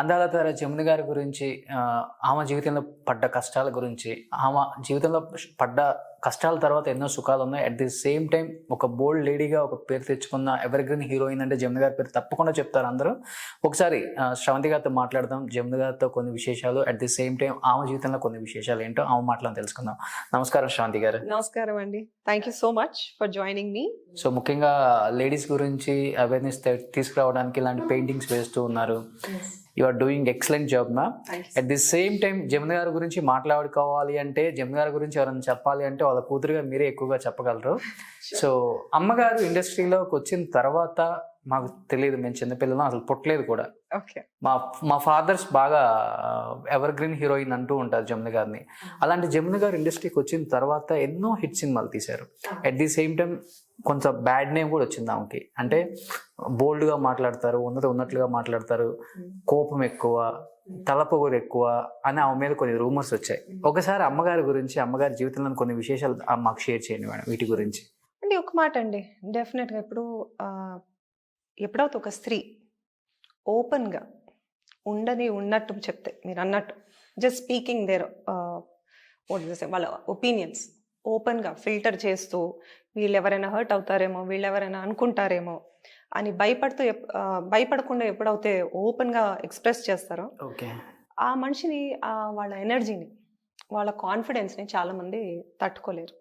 అందాల తార జమున గారి గురించి ఆమె జీవితంలో పడ్డ కష్టాల గురించి, ఆమె జీవితంలో పడ్డ కష్టాల తర్వాత ఎన్నో సుఖాలున్నాయి. అట్ ది సేమ్ టైమ్ ఒక బోల్డ్ లేడీగా ఒక పేరు తెచ్చుకున్న ఎవర్ గ్రీన్ హీరోయిన్ అంటే జమున గారి పేరు తప్పకుండా చెప్తారు అందరూ. ఒకసారి శ్రవంతి గారితో మాట్లాడదాం. జమున గారితో కొన్ని విశేషాలు, అట్ ది సేమ్ టైమ్ ఆమె జీవితంలో కొన్ని విశేషాలు ఏంటో ఆమె మాటలను తెలుసుకుందాం. నమస్కారం శ్రవంతి గారు. నమస్కారం అండి. Thank you so much for joining మీ. సో ముఖ్యంగా లేడీస్ గురించి అవేర్నెస్ తీసుకురావడానికి ఇలాంటి పెయింటింగ్స్ వేస్తూ ఉన్నారు. You are doing excellent job ma'am. At the same time Jamuna గారి గురించి మాట్లాడుకోవాలి అంటే, జమున గారి గురించి ఎవరైనా చెప్పాలి అంటే వాళ్ళ కూతురుగా మీరే ఎక్కువగా చెప్పగలరు. సో అమ్మగారు ఇండస్ట్రీలోకి వచ్చిన తర్వాత మాకు తెలియదు, మేము చిన్నపిల్లలు అసలు పుట్టలేదు కూడా. మా ఫాదర్స్ బాగా ఎవర్ గ్రీన్ హీరోయిన్ అంటూ ఉంటారు జమున గారిని. అలాంటి జమున గారు ఇండస్ట్రీకి వచ్చిన తర్వాత ఎన్నో హిట్ సినిమాలు తీశారు. అట్ ది సేమ్ టైం కొంచెం బ్యాడ్ నేమ్ కూడా వచ్చింది ఆమెకి. అంటే బోల్డ్గా మాట్లాడతారు, ఉన్నట్లుగా మాట్లాడతారు, కోపం ఎక్కువ, తలపొగరు ఎక్కువ అని ఆమె మీద కొన్ని రూమర్స్ వచ్చాయి. ఒకసారి అమ్మగారి గురించి, అమ్మగారి జీవితంలో కొన్ని విశేషాలు మాకు షేర్ చేయండి మేడం వీటి గురించి. అండి ఒక మాట అండి, డెఫినెట్గా ఎప్పుడైతే ఒక స్త్రీ ఓపెన్గా ఉండని ఉన్నట్టు చెప్తే, మీరు అన్నట్టు జస్ట్ స్పీకింగ్ దేర్ వాళ్ళ ఒపీనియన్స్ ఓపెన్గా ఫిల్టర్ చేస్తూ, వీళ్ళు ఎవరైనా హర్ట్ అవుతారేమో, వీళ్ళు ఎవరైనా అనుకుంటారేమో అని భయపడకుండా ఎప్పుడైతే ఓపెన్గా ఎక్స్ప్రెస్ చేస్తారో ఆ మనిషిని, వాళ్ళ ఎనర్జీని, వాళ్ళ కాన్ఫిడెన్స్ని చాలామంది తట్టుకోలేరు.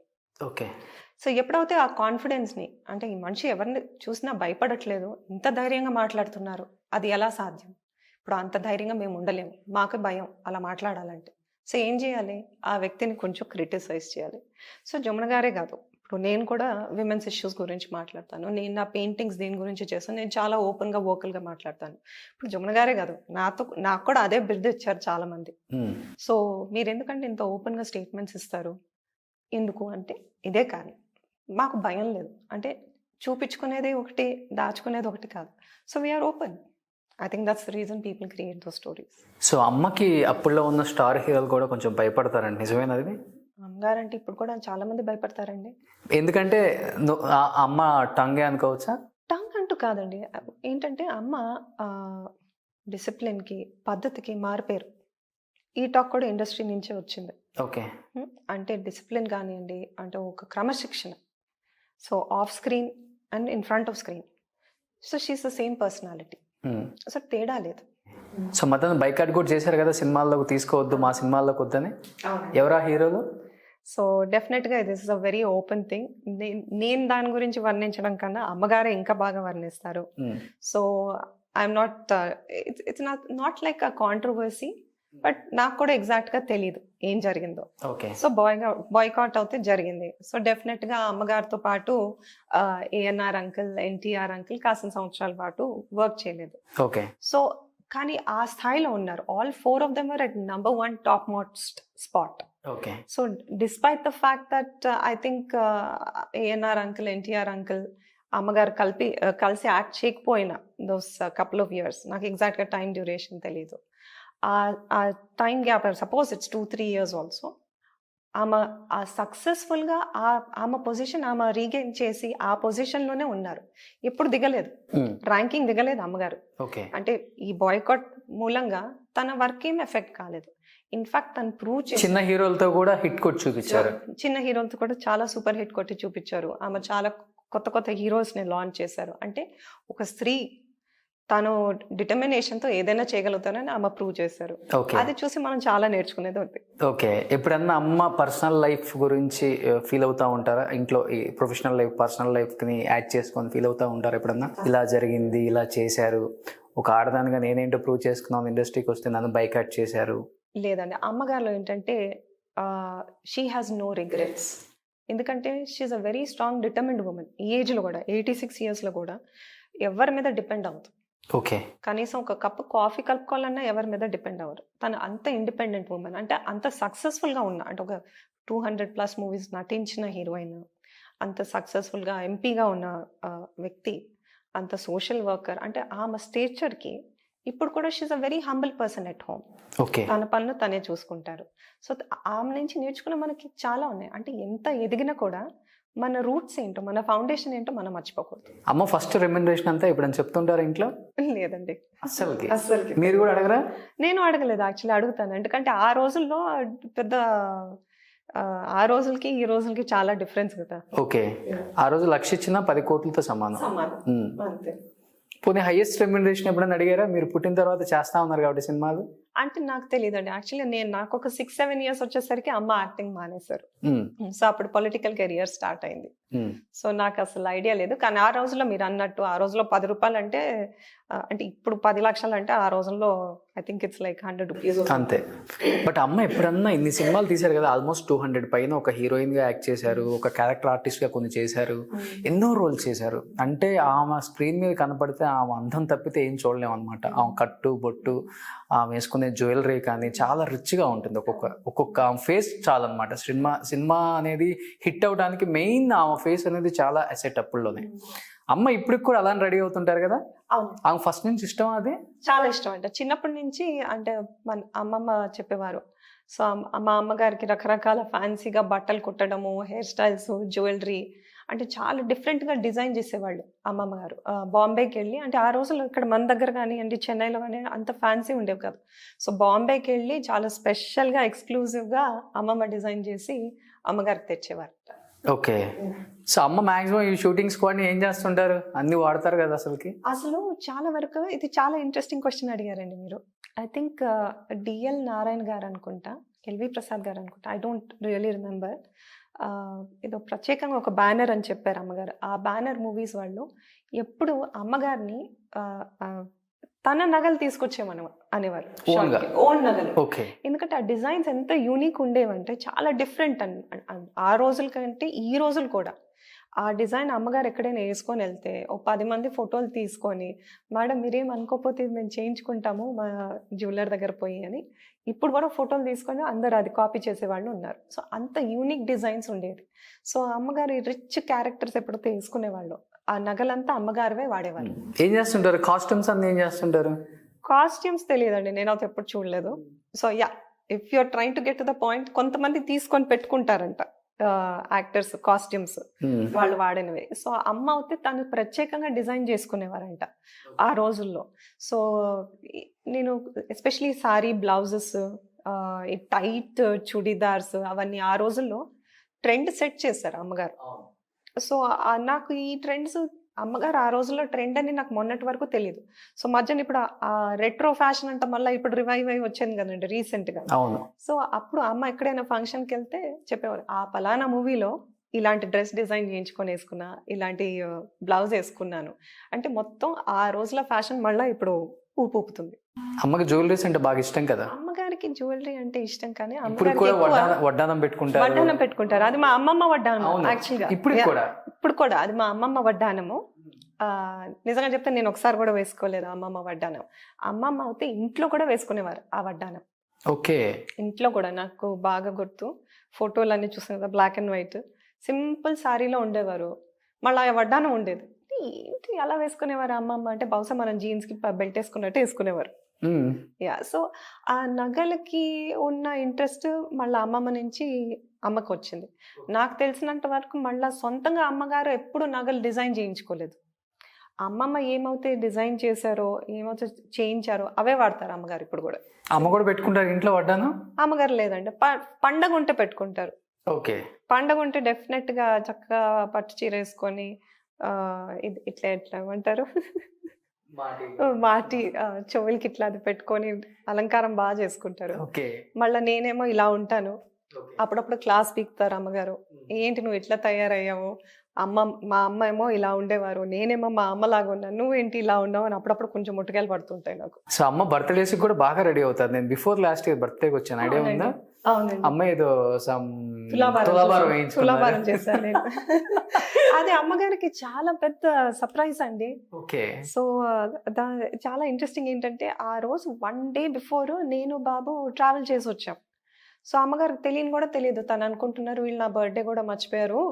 సో ఎప్పుడైతే ఆ కాన్ఫిడెన్స్ని, అంటే ఈ మనిషి ఎవరిని చూసినా భయపడట్లేదు, ఇంత ధైర్యంగా మాట్లాడుతున్నారు, అది ఎలా సాధ్యం? ఇప్పుడు అంత ధైర్యంగా మేము ఉండలేము, మాకు భయం అలా మాట్లాడాలంటే. సో ఏం చేయాలి? ఆ వ్యక్తిని కొంచెం క్రిటిసైజ్ చేయాలి. సో జమున గారే కాదు, ఇప్పుడు నేను కూడా విమెన్స్ ఇష్యూస్ గురించి మాట్లాడతాను, నేను నా పెయింటింగ్స్ దీని గురించి చేస్తాను, నేను చాలా ఓపెన్గా వోకల్గా మాట్లాడతాను. ఇప్పుడు జమున గారే కాదు, నాకు కూడా అదే బిరుదు ఇచ్చారు చాలామంది. సో మీరు ఎందుకంటే ఇంత ఓపెన్గా స్టేట్మెంట్స్ ఇస్తారు? ఎందుకు అంటే ఇదే, కానీ మాకు భయం లేదు. అంటే చూపించుకునేది ఒకటి, దాచుకునేది ఒకటి కాదు. So we're open. I think that's the reason people create those stories. So అమ్మకి అప్పుల్లో ఉన్న స్టార్ హీరోలు కూడా కొంచెం భయపడతారండి, నిజమేనది? అమ్మగారంటే ఇప్పుడు కూడా చాలా మంది భయపడతారండి. ఎందుకంటే అమ్మ టంగే అనుకోవచ్చా? టంగ్ అంటూ కాదండి, ఏంటంటే అమ్మ డిసిప్లిన్కి, పద్ధతికి మారిపోయారు. ఈ టాక్ కూడా ఇండస్ట్రీ నుంచే వచ్చింది. అంటే డిసిప్లిన్ కానివ్వండి, అంటే ఒక క్రమశిక్షణ. So off screen and in front of screen, so she's the same personality. So తేడా లేదు. సో మొత్తం బైకాట్ కూడా చేశారు కదా, సినిమాల్లోకి తీసుకోవద్దు, మా సినిమాల్లోకి వద్దని. ఎవరా హీరోలు? సో డెఫినెట్గా this is a very open thing. నేను దాని గురించి వర్ణించడం కన్నా అమ్మగారే ఇంకా బాగా వర్ణిస్తారు. So I'm it's not like a controversy, but నాకు కూడా ఎగ్జాక్ట్ గా తెలీదు ఏం జరిగిందో. సో బాయ్కాట్ అయితే జరిగింది. సో డెఫినెట్ గా అమ్మగారితో పాటు ఏఎన్ఆర్ అంకుల్, ఎన్టీఆర్ అంకుల్ కాసిన సంవత్సరాల పాటు వర్క్ చేయలేదు. సో కానీ ఆ స్థాయిలో ఉన్నారు. All 4 of them were at number 1 top most spot. So despite the fact that I think ANR uncle, NTR uncle, అమ్మగారు కలిసి యాక్ట్ చేయకపోయినా దోస్ కపుల్ ఆఫ్ ఇయర్స్, నాకు ఎగ్జాక్ట్ గా టైం డ్యూరేషన్ తెలీదు, ఆ time gap suppose it's 2-3 years also, ఆమె సక్సెస్ఫుల్గా ఆమె పొజిషన్ ఆమె రీగెయిన్ చేసి ఆ పొజిషన్లోనే ఉన్నారు. ఎప్పుడు దిగలేదు, ర్యాంకింగ్ దిగలేదు అమ్మగారు. అంటే ఈ బాయ్కాట్ మూలంగా తన వర్క్ ఏం ఎఫెక్ట్ కాలేదు. ఇన్ఫాక్ట్ తను ప్రూవ్ చేసి చిన్న హీరోలతో కూడా హిట్ కొట్టి చూపించారు. చిన్న హీరోలతో కూడా చాలా సూపర్ హిట్ కొట్టి చూపించారు. ఆమె చాలా కొత్త హీరోస్ని లాంచ్ చేశారు. అంటే ఒక స్త్రీ తను డిటర్మినేషన్తో ఏదైనా చేయగలుగుతానని ఆమె ప్రూవ్ చేశారు. అది చూసి మనం చాలా నేర్చుకునేది ఉంది. ఎప్పుడన్నా అమ్మ పర్సనల్ లైఫ్ గురించి ఫీల్ అవుతా ఉంటారా? ఇంట్లో ఈ ప్రొఫెషనల్ లైఫ్, పర్సనల్ లైఫ్ ని యాడ్ చేసుకొని ఫీల్ అవుతా ఉంటారా ఎప్పుడన్నా? ఇలా జరిగింది, ఇలా చేశారు, ఒక ఆడదానిగా నేనేంటో ప్రూవ్ చేసుకున్నాను, ఇండస్ట్రీకి వస్తే నన్ను బైకాట్ చేశారు? లేదండి, అమ్మగారిలో ఏంటంటే షీ హ్యాస్ నో రిగ్రెట్స్. ఎందుకంటే she's a very strong determined woman. ఈ ఏజ్లో కూడా 86 yearsలో కూడా ఎవరి మీద డిపెండ్ అవుతుంది. కనీసం ఒక కప్పు కాఫీ కలుపుకోవాలన్నా ఎవరి మీద డిపెండ్ అవ్వరు. తను అంత ఇండిపెండెంట్ ఉమెన్. అంటే అంత సక్సెస్ఫుల్గా ఉన్న, అంటే ఒక 200+ మూవీస్ నటించిన హీరోయిన్, అంత సక్సెస్ఫుల్గా ఎంపీగా ఉన్న వ్యక్తి, అంత సోషల్ వర్కర్. అంటే ఆమె స్టేచర్కి ఇప్పుడు కూడా she's a very humble person at home. తన పనులు తనే చూసుకుంటారు. సో ఆమె నుంచి నేర్చుకున్న మనకి చాలా ఉన్నాయి. అంటే ఎంత ఎదిగినా కూడా మన రూట్స్ ఏంటో, మన ఫౌండేషన్ ఏంటో మనం మర్చిపోకూడదు. అమ్మ ఫస్ట్ రెమ్యునరేషన్ అంతా ఎప్పుడైనా చెప్తుంటారా ఇంట్లో? లేదండి, అస్సలకి అస్సలకి. మీరు కూడా అడగరా? నేను అడగలేదు యాక్చువల్లీ, అడుగుతాను. ఎందుకంటే ఆ రోజుల్లో పెద్ద ఆ రోజులకి ఈ రోజులకి చాలా డిఫరెన్స్ కదా. ఓకే, ఆ రోజు లక్ష ఇచ్చినా 10 కోట్లతో సమానం. ఉమ్. అంతే. పోనీ హైయెస్ట్ రెమ్యునరేషన్ ఎప్పుడైనా అడిగారా? మీరు పుట్టిన తర్వాత చేస్తా ఉన్నారు కాబట్టి సినిమాలు. అంటే నాకు తెలియదండి యాక్చువల్లీ. నాకు ఒక 6-7 ఇయర్స్ వచ్చేసరికి అమ్మ యాక్టింగ్ మానేశారు. ఉమ్, సో అప్పుడు పొలిటికల్ కెరియర్ స్టార్ట్ అయింది. ఉమ్. సో నాకు అసలు ఐడియా లేదు. కానీ ఆ రోజుల్లో మీరు అన్నట్టు, ఆ రోజుల్లో 10 రూపాయలు అంటే అంటే ఇప్పుడు 10 లక్షలు అంటే ఆ రోజుల్లో I think it's like 100 rupees. అంతే. బట్ అమ్మ ఎప్పుడన్నా ఇన్ని సినిమాలు తీశారు కదా, ఆల్మోస్ట్ 200 పైన. ఒక హీరోయిన్ గా యాక్ట్ చేశారు, ఒక క్యారెక్టర్ ఆర్టిస్ట్ గా కొన్ని చేశారు, ఎన్నో రోల్స్ చేశారు. అంటే ఆమె స్క్రీన్ మీద కనపడితే ఆమె అందం తప్పితే ఏం చూడలేము అనమాట. ఆమె కట్టు బొట్టు, ఆమె వేసుకునే జ్యువెలరీ కానీ చాలా రిచ్గా ఉంటుంది. ఒక్కొక్క ఫేస్ చాలన్నమాట. సినిమా అనేది హిట్ అవడానికి మెయిన్ ఆమె ఫేస్ అనేది చాలా అసెట్ అప్పుల్లోనే. అమ్మ ఇప్పటికి కూడా అలానే రెడీ అవుతుంటారు కదా? అవును, ఆమె ఫస్ట్ నుంచి ఇష్టం అది? చాలా ఇష్టం అంట. చిన్నప్పటి నుంచి అంటే మన అమ్మమ్మ చెప్పేవారు. సో మా అమ్మగారికి రకరకాల ఫ్యాన్సీగా బట్టలు కుట్టడము, హెయిర్ స్టైల్స్, జ్యువెలరీ అంటే చాలా డిఫరెంట్గా డిజైన్ చేసేవాళ్ళు అమ్మమ్మ గారు. బాంబేకి వెళ్ళి, అంటే ఆ రోజుల్లో ఇక్కడ మన దగ్గర కానీ అంటే చెన్నైలో కానీ అంత ఫ్యాన్సీ ఉండేవి కాదు. సో బాంబేకి వెళ్ళి చాలా స్పెషల్గా ఎక్స్క్లూజివ్గా అమ్మమ్మ డిజైన్ చేసి అమ్మగారికి తెచ్చేవారు. ఓకే. సో అమ్మ మాక్సిమం ఈ షూటింగ్స్ కూడా ఏం చేస్తుంటారు? అన్ని వాడతారు కదా అసలుకి? అసలు చాలా వరకు ఇది చాలా ఇంట్రెస్టింగ్ క్వశ్చన్ అడిగారండి మీరు. ఐ థింక్ డిఎల్ నారాయణ గారు అనుకుంటా, ఎల్వి ప్రసాద్ గారు అనుకుంటా, ఐ డోంట్ రియలీ రిమెంబర్. ఏదో ప్రత్యేకంగా ఒక బ్యానర్ అని చెప్పారు అమ్మగారు. ఆ బ్యానర్ మూవీస్ వాళ్ళు ఎప్పుడు అమ్మగారిని తన నగలు తీసుకొచ్చేమని అనేవారు, ఓన్ నగలు. ఓకే. ఎందుకంటే ఆ డిజైన్స్ ఎంత యూనిక్ ఉండేవంటే చాలా డిఫరెంట్ ఆ రోజుల కంటే ఈ రోజులు కూడా. ఆ డిజైన్ అమ్మగారు ఎక్కడైనా వేసుకొని వెళ్తే ఓ 10 మంది ఫోటోలు తీసుకొని, మేడం మీరేం అనుకోకపోతే మేము చేయించుకుంటాము మా జ్యువెలర్ దగ్గర పోయి అని ఇప్పుడు కూడా ఫోటోలు తీసుకొని అందరు అది కాపీ చేసేవాళ్ళు ఉన్నారు. సో అంత యూనిక్ డిజైన్స్ ఉండేది. సో అమ్మగారి రిచ్ క్యారెక్టర్స్ ఎప్పుడైతే వేసుకునేవాళ్ళు, ఆ నగలంతా అమ్మగారివే వాడేవాళ్ళు. ఏం చేస్తుంటారు? కాస్ట్యూమ్స్ అన్ని ఏం చేస్తుంటారు? కాస్ట్యూమ్స్ తెలియదండి, నేను అయితే ఎప్పుడు చూడలేదు. So yeah, if you're trying to get to the point, కొంతమంది తీసుకొని పెట్టుకుంటారంట యాక్టర్స్ కాస్ట్యూమ్స్ వాళ్ళు వాడినవి. సో అమ్మ అయితే తను ప్రత్యేకంగా డిజైన్ చేసుకునేవారంట ఆ రోజుల్లో. సో నేను ఎస్పెషలీ సారీ బ్లౌజెస్, ఈ టైట్ చుడిదార్స్ అవన్నీ ఆ రోజుల్లో ట్రెండ్ సెట్ చేశారు అమ్మగారు. సో నాకు ఈ ట్రెండ్స్ అమ్మగారు ఆ రోజుల్లో ట్రెండ్ అని నాకు మొన్నటి వరకు తెలియదు. సో మధ్యన ఇప్పుడు ఆ రెట్రో ఫ్యాషన్ అంట మళ్ళీ ఇప్పుడు రివైవ్ అయి వచ్చింది కదండి రీసెంట్గా. సో అప్పుడు అమ్మ ఎక్కడైనా ఫంక్షన్కి వెళ్తే చెప్పేవారు, ఆ పలానా మూవీలో ఇలాంటి డ్రెస్ డిజైన్ చేయించుకొని వేసుకున్నా, ఇలాంటి బ్లౌజ్ వేసుకున్నాను అంటే మొత్తం ఆ రోజుల ఫ్యాషన్ మళ్ళీ ఇప్పుడు ఊపుతుంది. అమ్మకి జ్యువెలరీస్ అంటే బాగా ఇష్టం కదా? అమ్మగారికి జ్యువెలరీ అంటే ఇష్టం, కానీ వడ్డానం పెట్టుకుంటారు. అది మా అమ్మమ్మ వడ్డానం యాక్చువల్గా. ఇప్పుడు కూడా అది మా అమ్మమ్మ వడ్డానము. నిజంగా చెప్తే నేను ఒకసారి కూడా వేసుకోలేదు అమ్మమ్మ వడ్డానం. అమ్మమ్మ అయితే ఇంట్లో కూడా వేసుకునేవారు ఆ వడ్డానం. ఓకే. ఇంట్లో కూడా నాకు బాగా గుర్తు, ఫోటోలు అన్ని చూసాను కదా, బ్లాక్ అండ్ వైట్ సింపుల్ సారీలో ఉండేవారు. మళ్ళీ ఆ వడ్డానం ఉండేది. ఏంటి అలా వేసుకునేవారు అమ్మమ్మ అంటే, బహుశా మనం జీన్స్ కి బెల్ట్ వేసుకున్నట్టు వేసుకునేవారు. యా. సో ఆ నగలకి ఉన్న ఇంట్రెస్ట్ మళ్ళీ అమ్మమ్మ నుంచి అమ్మకు వచ్చింది. నాకు తెలిసినంత వరకు మళ్ళీ సొంతంగా అమ్మగారు ఎప్పుడు నగలు డిజైన్ చేయించుకోలేదు. అమ్మమ్మ ఏమైతే డిజైన్ చేశారో, ఏమైతే చేయించారో అవే వాడతారు అమ్మగారు ఇప్పుడు కూడా. అమ్మ కూడా పెట్టుకుంటారు ఇంట్లో వడ్డాను? అమ్మగారు లేదండి, పండగ ఉంటే పెట్టుకుంటారు. ఓకే. పండగ ఉంటే డెఫినెట్ గా చక్కగా పట్టు చీర వేసుకొని ఇట్లా ఏమంటారు, మాటి చెవులకి ఇట్లా అది పెట్టుకొని అలంకారం బాగా చేసుకుంటారు. మళ్ళీ నేనేమో ఇలా ఉంటాను, అప్పుడప్పుడు క్లాస్ పీకుతారు అమ్మగారు, ఏంటి నువ్వు ఇట్లా తయారయ్యావు, మా అమ్మ ఏమో ఇలా ఉండేవారు, నేనేమో మా అమ్మ లాగా ఉన్నాను, నువ్వేంటి ఇలా ఉన్నావు అని అప్పుడప్పుడు కొంచెం ముట్టుకాయలు పడుతుంటాయి నాకు. సో అమ్మ బర్త్డేస్ కూడా బాగా రెడీ అవుతారు. నేను బిఫోర్ లాస్ట్ ఇయర్ బర్త్డేకి వచ్చాను, ఐడియా ఉందా? అమ్మ ఏదో తులాభారం చేశాను నేను. అది అమ్మగారికి చాలా పెద్ద సర్ప్రైజ్ అండి. సో చాలా ఇంట్రెస్టింగ్ ఏంటంటే, ఆ రోజు 1 day బిఫోర్ నేను బాబు ట్రావెల్ చేసి వచ్చాం. సో అమ్మగారికి తెలియని కూడా తెలియదు, తను అనుకుంటున్నారు వీళ్ళు నా బర్త్డే కూడా మర్చిపోయారు,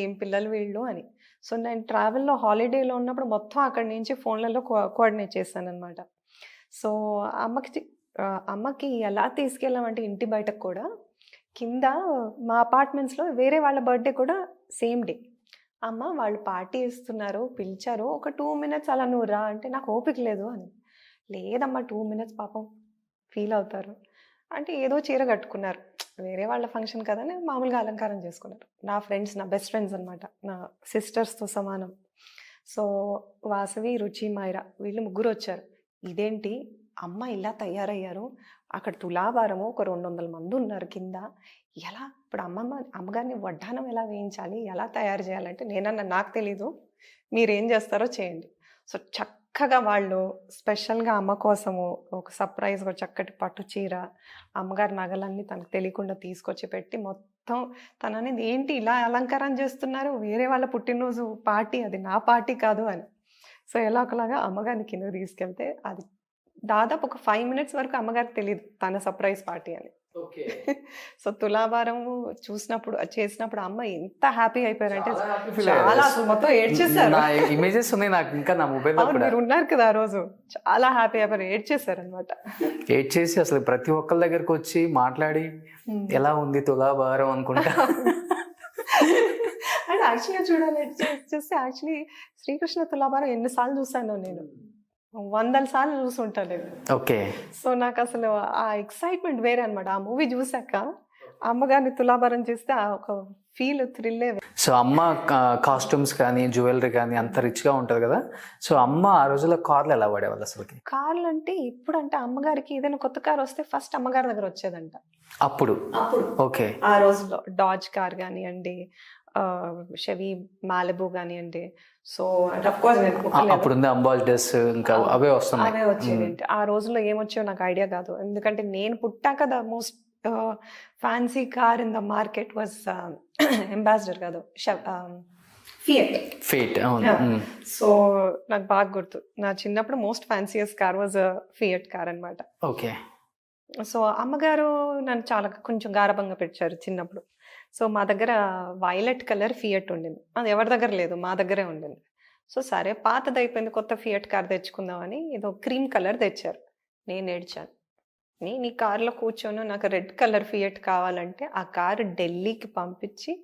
ఏం పిల్లలు వీళ్ళు అని. సో నేను ట్రావెల్లో హాలిడేలో ఉన్నప్పుడు మొత్తం అక్కడి నుంచి ఫోన్లలో కోఆర్డినేట్ చేశాను అనమాట. సో అమ్మకి ఎలా తీసుకెళ్ళామంటే ఇంటి బయటకు కూడా కింద మా అపార్ట్మెంట్స్లో వేరే వాళ్ళ బర్త్డే కూడా సేమ్ డే. అమ్మ వాళ్ళు పార్టీ ఇస్తున్నారు, పిలిచారు, ఒక 2 మినిట్స్ అలా నువ్వు రా అంటే, నాకు ఓపిక లేదు అని. లేదమ్మా 2 మినిట్స్ పాపం ఫీల్ అవుతారు అంటే, ఏదో చీర కట్టుకున్నారు, వేరే వాళ్ళ ఫంక్షన్ కదా అని మామూలుగా అలంకారం చేసుకున్నారు. నా ఫ్రెండ్స్, నా బెస్ట్ ఫ్రెండ్స్ అనమాట, నా సిస్టర్స్తో సమానం. సో వాసవి, రుచి, మైరా వీళ్ళు ముగ్గురు వచ్చారు. ఇదేంటి అమ్మ ఇలా తయారయ్యారు, అక్కడ తులాభారము ఒక 200 మంది ఉన్నారు కింద, ఎలా ఇప్పుడు అమ్మగారిని వడ్డానం ఎలా వేయించాలి, ఎలా తయారు చేయాలంటే నేనన్నా నాకు తెలీదు, మీరేం చేస్తారో చేయండి. సో చక్కగా వాళ్ళు స్పెషల్గా అమ్మ కోసము ఒక సర్ప్రైజ్గా చక్కటి పట్టు చీర, అమ్మగారి నగలన్నీ తనకు తెలియకుండా తీసుకొచ్చి పెట్టి మొత్తం తననేది ఏంటి ఇలా అలంకారం చేస్తున్నారు, వేరే వాళ్ళ పుట్టినరోజు పార్టీ, అది నా పార్టీ కాదు అని. సో ఎలా ఒకలాగా అమ్మగారిని కిందకి తీసుకెళ్తే అది దాదాపు ఒక 5 మినిట్స్ వరకు అమ్మగారికి తెలియదు తన సర్ప్రైజ్ పార్టీ అని. సో తులాభారము చూసినప్పుడు చేసినప్పుడు అమ్మ ఎంత హ్యాపీ అయిపోయారంటే చాలా అసలు మొత్తం ఏడ్చేసారు. ఇమేజెస్ ఉన్నాయి నాకు ఇంకా నా మొబైల్. మీరు ఉన్నారు కదా ఆ రోజు, చాలా హ్యాపీ అయిపోయారు, ఏడ్చేసారు అనమాట. ఏడ్చేసి అసలు ప్రతి ఒక్కరి దగ్గరకు వచ్చి మాట్లాడి ఎలా ఉంది తులాభారం అనుకుంటా. అండ్ యాక్చువల్గా చూడాలి చూస్తే యాక్చువల్లీ శ్రీకృష్ణ తులాభారం ఎన్నిసార్లు చూసాను నేను, 100 సార్లు చూసుంటాను నేను. ఓకే. సో నాకు అసలు ఆ ఎక్సైట్మెంట్ వేరే అనమాట. ఆ మూవీ చూసాక అమ్మగారిని తులాభారం చేస్తే ఆ ఒక ఫీల్, థ్రిల్లే. సో అమ్మ కాస్ట్యూమ్స్ కానీ జ్యువెలరీ కానీ అంత రిచ్గా ఉంటుంది కదా. సో అమ్మ ఆ రోజుల్లో కార్లు ఎలా వాడేవాళ్ళు అసలుకి? కార్లు అంటే ఇప్పుడంటే అమ్మగారికి ఏదైనా కొత్త కార్ వస్తే ఫస్ట్ అమ్మగారి దగ్గర వచ్చేదంట అప్పుడు. ఓకే. ఆ రోజుల్లో డాజ్ కార్ కానివ్వండి, షెవీ మాలిబు కానివ్వండి. సో అప్పుడు అంబాసిడర్స్ ఇంకా అవే వస్తున్నాయి. అవే వచ్చేది. ఆ రోజుల్లో ఏమొచ్చాయో నాకు ఐడియా కాదు, ఎందుకంటే నేను పుట్టాక the most fancy car in the market was Ambassador కాదు, ఫియట్. సో నాకు బాగా గుర్తు, నా చిన్నప్పుడు most fanciest car was Fiat car అనమాట. ఓకే. సో అమ్మగారు నన్ను చాలా కొంచెం గారభంగా పెట్టారు చిన్నప్పుడు. సో మా దగ్గర వైలెట్ కలర్ ఫియట్ ఉండింది, అది ఎవరి దగ్గర లేదు, మా దగ్గరే ఉండింది. సో సరే పాతది అయిపోయింది, కొత్త ఫియట్ కార్ తెచ్చుకుందామని ఏదో క్రీమ్ కలర్ తెచ్చారు. నేను ఏడ్చాను, నేను ఈ కార్లో కూర్చొని నాకు రెడ్ కలర్ ఫియట్ కావాలంటే ఆ కారు ఢిల్లీకి పంపించి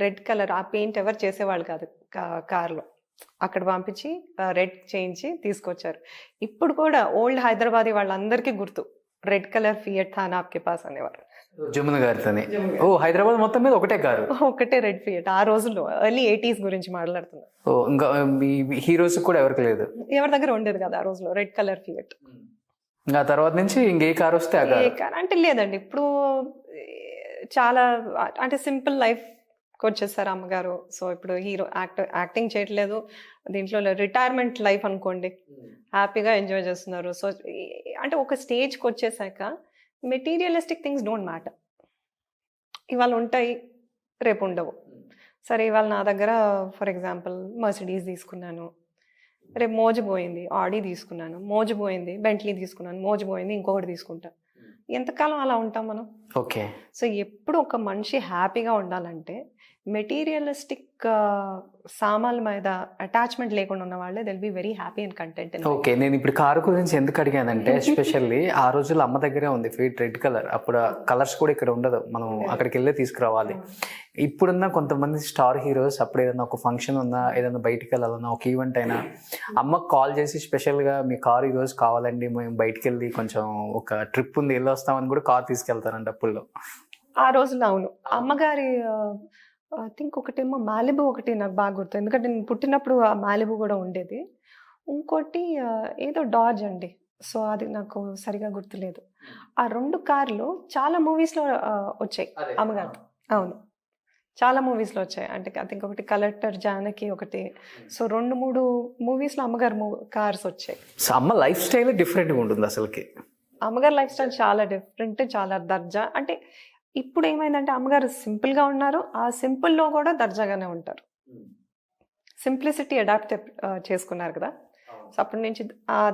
రెడ్ కలర్, ఆ పెయింట్ ఎవరు చేసేవాళ్ళు కాదు కార్లో, అక్కడ పంపించి రెడ్ చేయించి తీసుకొచ్చారు. ఇప్పుడు కూడా ఓల్డ్ హైదరాబాదీ వాళ్ళందరికీ గుర్తు, రెడ్ కలర్ ఫియట్ థా నా ఆప్కే పాస్ అనేవారు. జమున గారితోని. ఓ హైదరాబాద్ మొత్తం మీద ఒకటే రెడ్ ఫియట్. ఆ రోజుల్లో ఎర్లీ 80s గురించి మాట్లాడుతున్నా. ఓ ఇంకా హీరోస్ కూడా ఎవరికి లేదు, ఎవరి దగ్గర ఉండేది కదా ఆ రోజులో రెడ్ కలర్ ఫియట్. ఇంకా తర్వాత నుంచి ఇంకే కార్ వస్తే ఏ కార్ అంటే లేదండి, ఇప్పుడు చాలా అంటే సింపుల్ లైఫ్ వచ్చేసారు అమ్మగారు. సో ఇప్పుడు హీరో యాక్టింగ్ చేయట్లేదు, దీంట్లో రిటైర్మెంట్ లైఫ్ అనుకోండి, హ్యాపీగా ఎంజాయ్ చేస్తున్నారు. సో అంటే ఒక స్టేజ్కి వచ్చేసాక మెటీరియలిస్టిక్ థింగ్స్ డోంట్ మ్యాటర్. ఇవాళ ఉంటాయి, రేపు ఉండవు. సరే ఇవాళ నా దగ్గర ఫర్ ఎగ్జాంపుల్ మర్సిడీస్ తీసుకున్నాను, రేపు మోజుపోయింది ఆడీ తీసుకున్నాను, మోజుపోయింది బెంట్లీ తీసుకున్నాను, మోజుపోయింది ఇంకొకటి తీసుకుంటా. ఎంతకాలం అలా ఉంటాం మనం? ఓకే. సో ఎప్పుడు ఒక మనిషి హ్యాపీగా ఉండాలంటే మెటీరియలిస్టిక్ సామాన్ల మీద అటాచ్మెంట్ లేకుండా ఉన్న వాళ్ళే they'll be very happy and content. Okay. నేను ఇప్పుడు కారు గురించి ఎందుకు అడిగానంటే ఎస్పెషల్లీ ఆ రోజుల్లో అమ్మ దగ్గరే ఉంది ఫీట్ రెడ్ కలర్, అప్పుడు కలర్స్ కూడా ఇక్కడ ఉండదు, మనం అక్కడికి వెళ్ళే తీసుకురావాలి. ఇప్పుడున్న కొంతమంది స్టార్ హీరోస్ అప్పుడు ఏదైనా ఒక ఫంక్షన్ ఉన్నా, ఏదైనా బయటికి వెళ్ళాలన్నా, ఒక ఈవెంట్ అయినా అమ్మకు కాల్ చేసి స్పెషల్గా మీ కారు ఈరోజు కావాలండి, మేము బయటికి వెళ్ళి కొంచెం ఒక ట్రిప్ ఉంది వెళ్ళి వస్తామని కూడా కార్ తీసుకెళ్తారంట అప్పుల్లో. ఆ రోజుల్లో అవును. అమ్మగారి ఐ థింక్ ఒకటేమో మాలిబు, ఒకటి నాకు బాగా గుర్తు, ఎందుకంటే నేను పుట్టినప్పుడు ఆ మాలిబు కూడా ఉండేది. ఇంకోటి ఏదో డాజ్ అండి, సో అది నాకు సరిగా గుర్తులేదు. ఆ 2 కార్లు చాలా మూవీస్లో వచ్చాయి అమ్మగారు. అవును, చాలా మూవీస్లో వచ్చాయి. అంటే ఐ థింక్ ఒకటి కలెక్టర్ జానకి ఒకటి, సో 2-3 మూవీస్లో అమ్మగారు కార్స్ వచ్చాయి. సో అమ్మ లైఫ్ స్టైల్ డిఫరెంట్గా ఉంటుంది అసలుకి. అమ్మగారు లైఫ్ స్టైల్ చాలా డిఫరెంట్, చాలా దర్జా. అంటే ఇప్పుడు ఏమైందంటే అమ్మగారు సింపుల్గా ఉన్నారు, ఆ సింపుల్లో కూడా దర్జాగానే ఉంటారు. సింప్లిసిటీ అడాప్ట్ చేసుకున్నారు కదా, సో అప్పటి నుంచి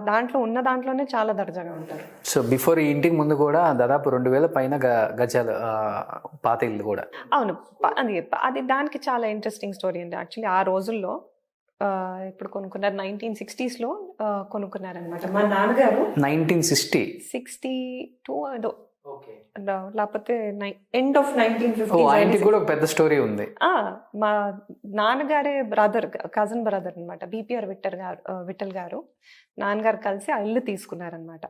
దాంట్లో ఉన్న దాంట్లోనే చాలా దర్జాగా ఉంటారు. సో బిఫోర్ ఈ ఇంటికి ముందు కూడా దాదాపు 2000 పైన గజాలు పాత ఇల్లు కూడా. అవును, అది దానికి చాలా ఇంట్రెస్టింగ్ స్టోరీ అండి. యాక్చువల్లీ ఆ రోజుల్లో ఇప్పుడు కొనుక్కున్నారు 1960s కొనుక్కున్నారనమాట. మా నాన్నగారు 1962 ఏదో లేకపోతే ఎండ్ ఆఫ్ ఓ 1950s. ఆయనకి కూడా ఒక పెద్ద స్టోరీ ఉంది. మా నాన్నగారే కజన్ బ్రదర్ అనమాట, బీపీఆర్ విఠల్ గారు నాన్నగారు కలిసి ఆ ఇల్లు తీసుకున్నారనమాట.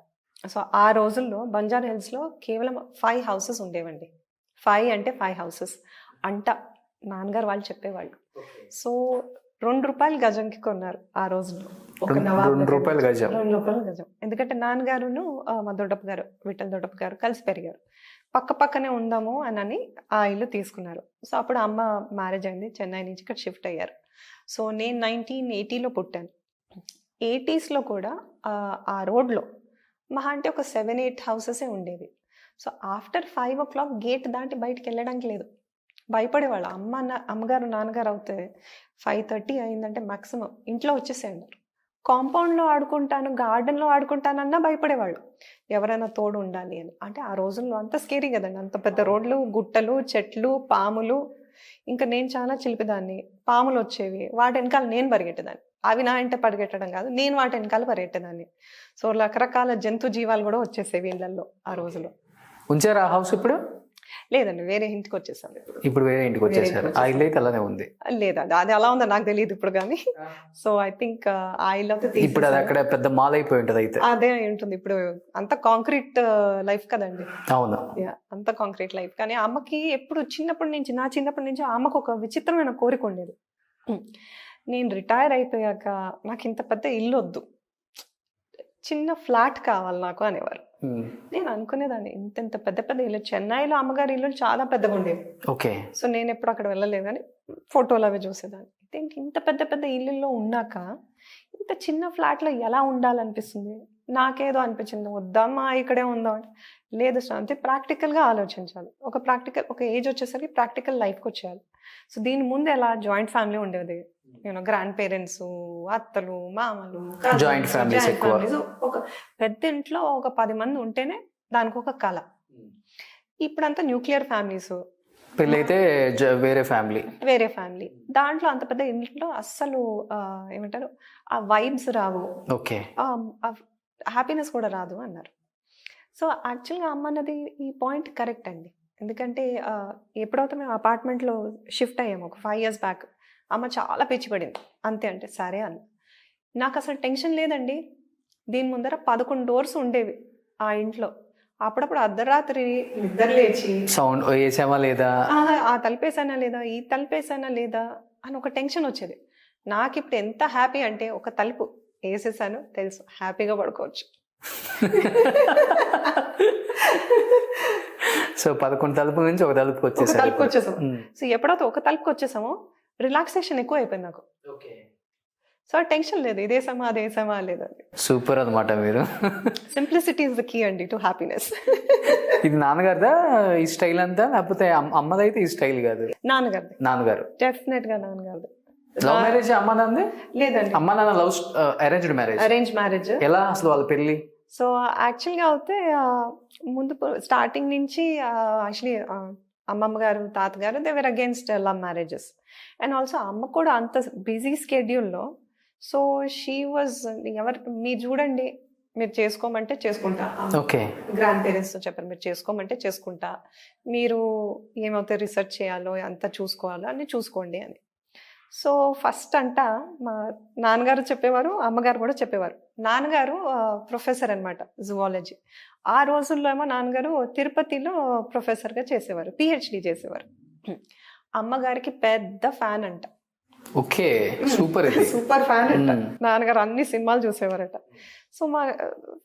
సో ఆ రోజుల్లో బంజారా హిల్స్లో కేవలం 5 houses ఉండేవండి. 5 అంటే 5 houses అంట నాన్నగారు వాళ్ళు చెప్పేవాళ్ళు. సో ₹2 గజంకి కొన్నారు ఆ రోజుల్లో. ఒక నవాబ్ ₹2 గజం. ₹2 గజం. ఎందుకంటే నాన్నగారును మా దొడ్డప్ప గారు, విఠల్ దొడ్డప్ప గారు కలిసి పెరిగారు. పక్క పక్కనే ఉందాము అని ఆ ఇల్లు తీసుకున్నారు. సో అప్పుడు అమ్మ మ్యారేజ్ అయింది, చెన్నై నుంచి ఇక్కడ షిఫ్ట్ అయ్యారు. సో నేను 1980లో పుట్టాను. 80sలో కూడా ఆ రోడ్లో మహా అంటే ఒక 7-8 హౌసెసే ఉండేవి. సో ఆఫ్టర్ 5 o'clock గేట్ దాటి బయటికి వెళ్ళడానికి లేదు, భయపడేవాళ్ళు. అమ్మగారు నాన్నగారు అవుతే 5:30 అయిందంటే మ్యాక్సిమం ఇంట్లో వచ్చేసేయండి. కాంపౌండ్లో ఆడుకుంటాను, గార్డెన్లో ఆడుకుంటానన్నా భయపడేవాళ్ళు, ఎవరైనా తోడు ఉండాలి అని. అంటే ఆ రోజుల్లో అంత స్కేరీ కదండి, అంత పెద్ద రోడ్లు, గుట్టలు, చెట్లు, పాములు. ఇంకా నేను చాలా చిలిపిదాన్ని, పాములు వచ్చేవి, వాటి వెనకాల నేను పరిగెట్టేదాన్ని. అవి నా ఇంట పరిగెట్టడం కాదు, నేను వాటి వెనకాల పరిగెట్టేదాన్ని. సో రకరకాల జంతు జీవాలు కూడా వచ్చేసేవి ఇళ్లలో ఆ రోజులో. ఉంచారు ఆ హౌస్ ఇప్పుడు? లేదండి, వేరే ఇంటికి వచ్చేసాను. ఇప్పుడు వేరే ఇంటికి వచ్చేసారు. ఆ ఇల్లు అయితే అలానే ఉంది. లేదండి, అది అలా ఉందో నాకు తెలియదు ఇప్పుడు కానీ. సో ఐ థింక్ ఆ ఇల్లు అయితే ఇప్పుడు అది అక్కడ పెద్ద మాల్ అయిపోయి ఉంటుంది అయితే. అదే ఉంటుంది ఇప్పుడు. అంత కాంక్రీట్ లైఫ్ కదండి. అవును, అంత కాంక్రీట్ లైఫ్. కానీ అమ్మకి ఎప్పుడు నా చిన్నప్పటి నుంచి అమ్మకు ఒక విచిత్రమైన కోరిక ఉండేది. నేను రిటైర్ అయిపోయాక నాకు ఇంత పెద్ద ఇల్లు వద్దు, చిన్న ఫ్లాట్ కావాలి నాకు అనేవారు. నేను అనుకునేదాన్ని, ఇంత పెద్ద పెద్ద ఇల్లు, చెన్నైలో అమ్మగారి ఇల్లు చాలా పెద్దగా ఉండేవి. ఓకే. సో నేను ఎప్పుడు అక్కడ వెళ్ళలేదు కానీ ఫోటోలు అవి చూసేదాన్ని. ఇంత పెద్ద పెద్ద ఇల్లుల్లో ఉన్నాక ఇంత చిన్న ఫ్లాట్లో ఎలా ఉండాలనిపిస్తుంది. నాకేదో అనిపించింది, వద్దామా ఇక్కడే ఉందాం అంటే, లేదు శ్రాంతి, ప్రాక్టికల్గా ఆలోచించాలి. ఒక ఏజ్ వచ్చేసరికి ప్రాక్టికల్ లైఫ్కి వచ్చేయాలి. సో దీని ముందు ఎలా జాయింట్ ఫ్యామిలీ ఉండేది, గ్రాండ్ పేరెంట్స్, అత్తలు, మామలు, జాయింట్ ఫ్యామిలీస్ ఎక్కువ. ఒక పెద్ద ఇంట్లో ఒక 10 మంది ఉంటేనే దానికి ఒక కళ. ఇప్పుడంతా న్యూక్లియర్ ఫ్యామిలీస్, పెళ్ళైతే వేరే ఫ్యామిలీ. దాంట్లో అంత పెద్ద ఇంట్లో అస్సలు ఏమంటారు, ఆ వైబ్స్ రావు, ఓకే, హ్యాపీనెస్ కూడా రాదు అన్నారు. సో యాక్చువల్గా అమ్మ అన్నది ఈ పాయింట్ కరెక్ట్ అండి. ఎందుకంటే ఎప్పుడైతే మేము అపార్ట్మెంట్లో షిఫ్ట్ అయ్యాము ఒక 5 years బ్యాక్, అమ్మ చాలా పిచ్చి పడింది. అంతే అంటే సరే అన్న. నాకు అసలు టెన్షన్ లేదండి. దీని ముందర 11 doors ఉండేవి ఆ ఇంట్లో. అప్పుడప్పుడు అర్ధరాత్రి నిద్ర లేచి సౌండ్ వేసామా లేదా, ఆ తలుపేసానా లేదా, ఈ తలుపేసానా లేదా అని ఒక టెన్షన్ వచ్చేది. నాకు ఇప్పుడు ఎంత హ్యాపీ అంటే, ఒక తలుపు వేసేసాను తెలుసు, హ్యాపీగా పడుకోవచ్చు. సో 11 తలుపు నుంచి ఒక తలుపుకి వచ్చేసాము. సో ఎప్పుడైతే ఒక తలుపుకి వచ్చేసామో రిలాక్సేషన్ ఎక్కువ అయిపోయింది నాకు. సో టెన్షన్ లేదు, ఇదేసామా అదేసామా లేదండి. సూపర్ అనమాట మీరు. సింప్లిసిటీ ఇస్ ద కీ అండి టు హ్యాపీనెస్. ఇది నాన్నగారిదా ఈ స్టైల్ అంతా, లేకపోతే అమ్మదైతే ఈ స్టైల్ కాదు? నాన్నగారు డెఫినెట్ గా నాన్నగారు. లవ్ మ్యారేజ్ అమ్మదండి? లేదండి, అమ్మ నాన్న లవ్ అరేంజ్డ్ మ్యారేజ్. ఎలా అసలు వాళ్ళ పెళ్లి? సో యాక్చువల్గా అయితే ముందు స్టార్టింగ్ నుంచి యాక్చువల్లీ అమ్మమ్మ గారు, తాతగారు they were against love marriages. And also అమ్మ కూడా అంత బిజీ స్కెడ్యూల్లో. సో షీ వాజ్, మీరు చూడండి, మీరు చేసుకోమంటే చేసుకుంటా, ఓకే, గ్రాండ్ పేరెంట్స్తో చెప్పారు మీరు చేసుకోమంటే చేసుకుంటా, మీరు ఏమైతే రిసెర్చ్ చేయాలో అంతా చూసుకోవాలో అన్నీ చూసుకోండి అని. సో ఫస్ట్ మా నాన్నగారు చెప్పేవారు, అమ్మగారు కూడా చెప్పేవారు. నాన్నగారు ప్రొఫెసర్ అనమాట, జువాలజీ. ఆ రోజుల్లో ఏమో నాన్నగారు తిరుపతిలో ప్రొఫెసర్గా చేసేవారు, పిహెచ్డి చేసేవారు. అమ్మగారికి పెద్ద ఫ్యాన్ అంట. ఓకే, సూపర్ ఫ్యాన్ అంట. నాన్నగారు అన్ని సినిమాలు చూసేవారట. సో మా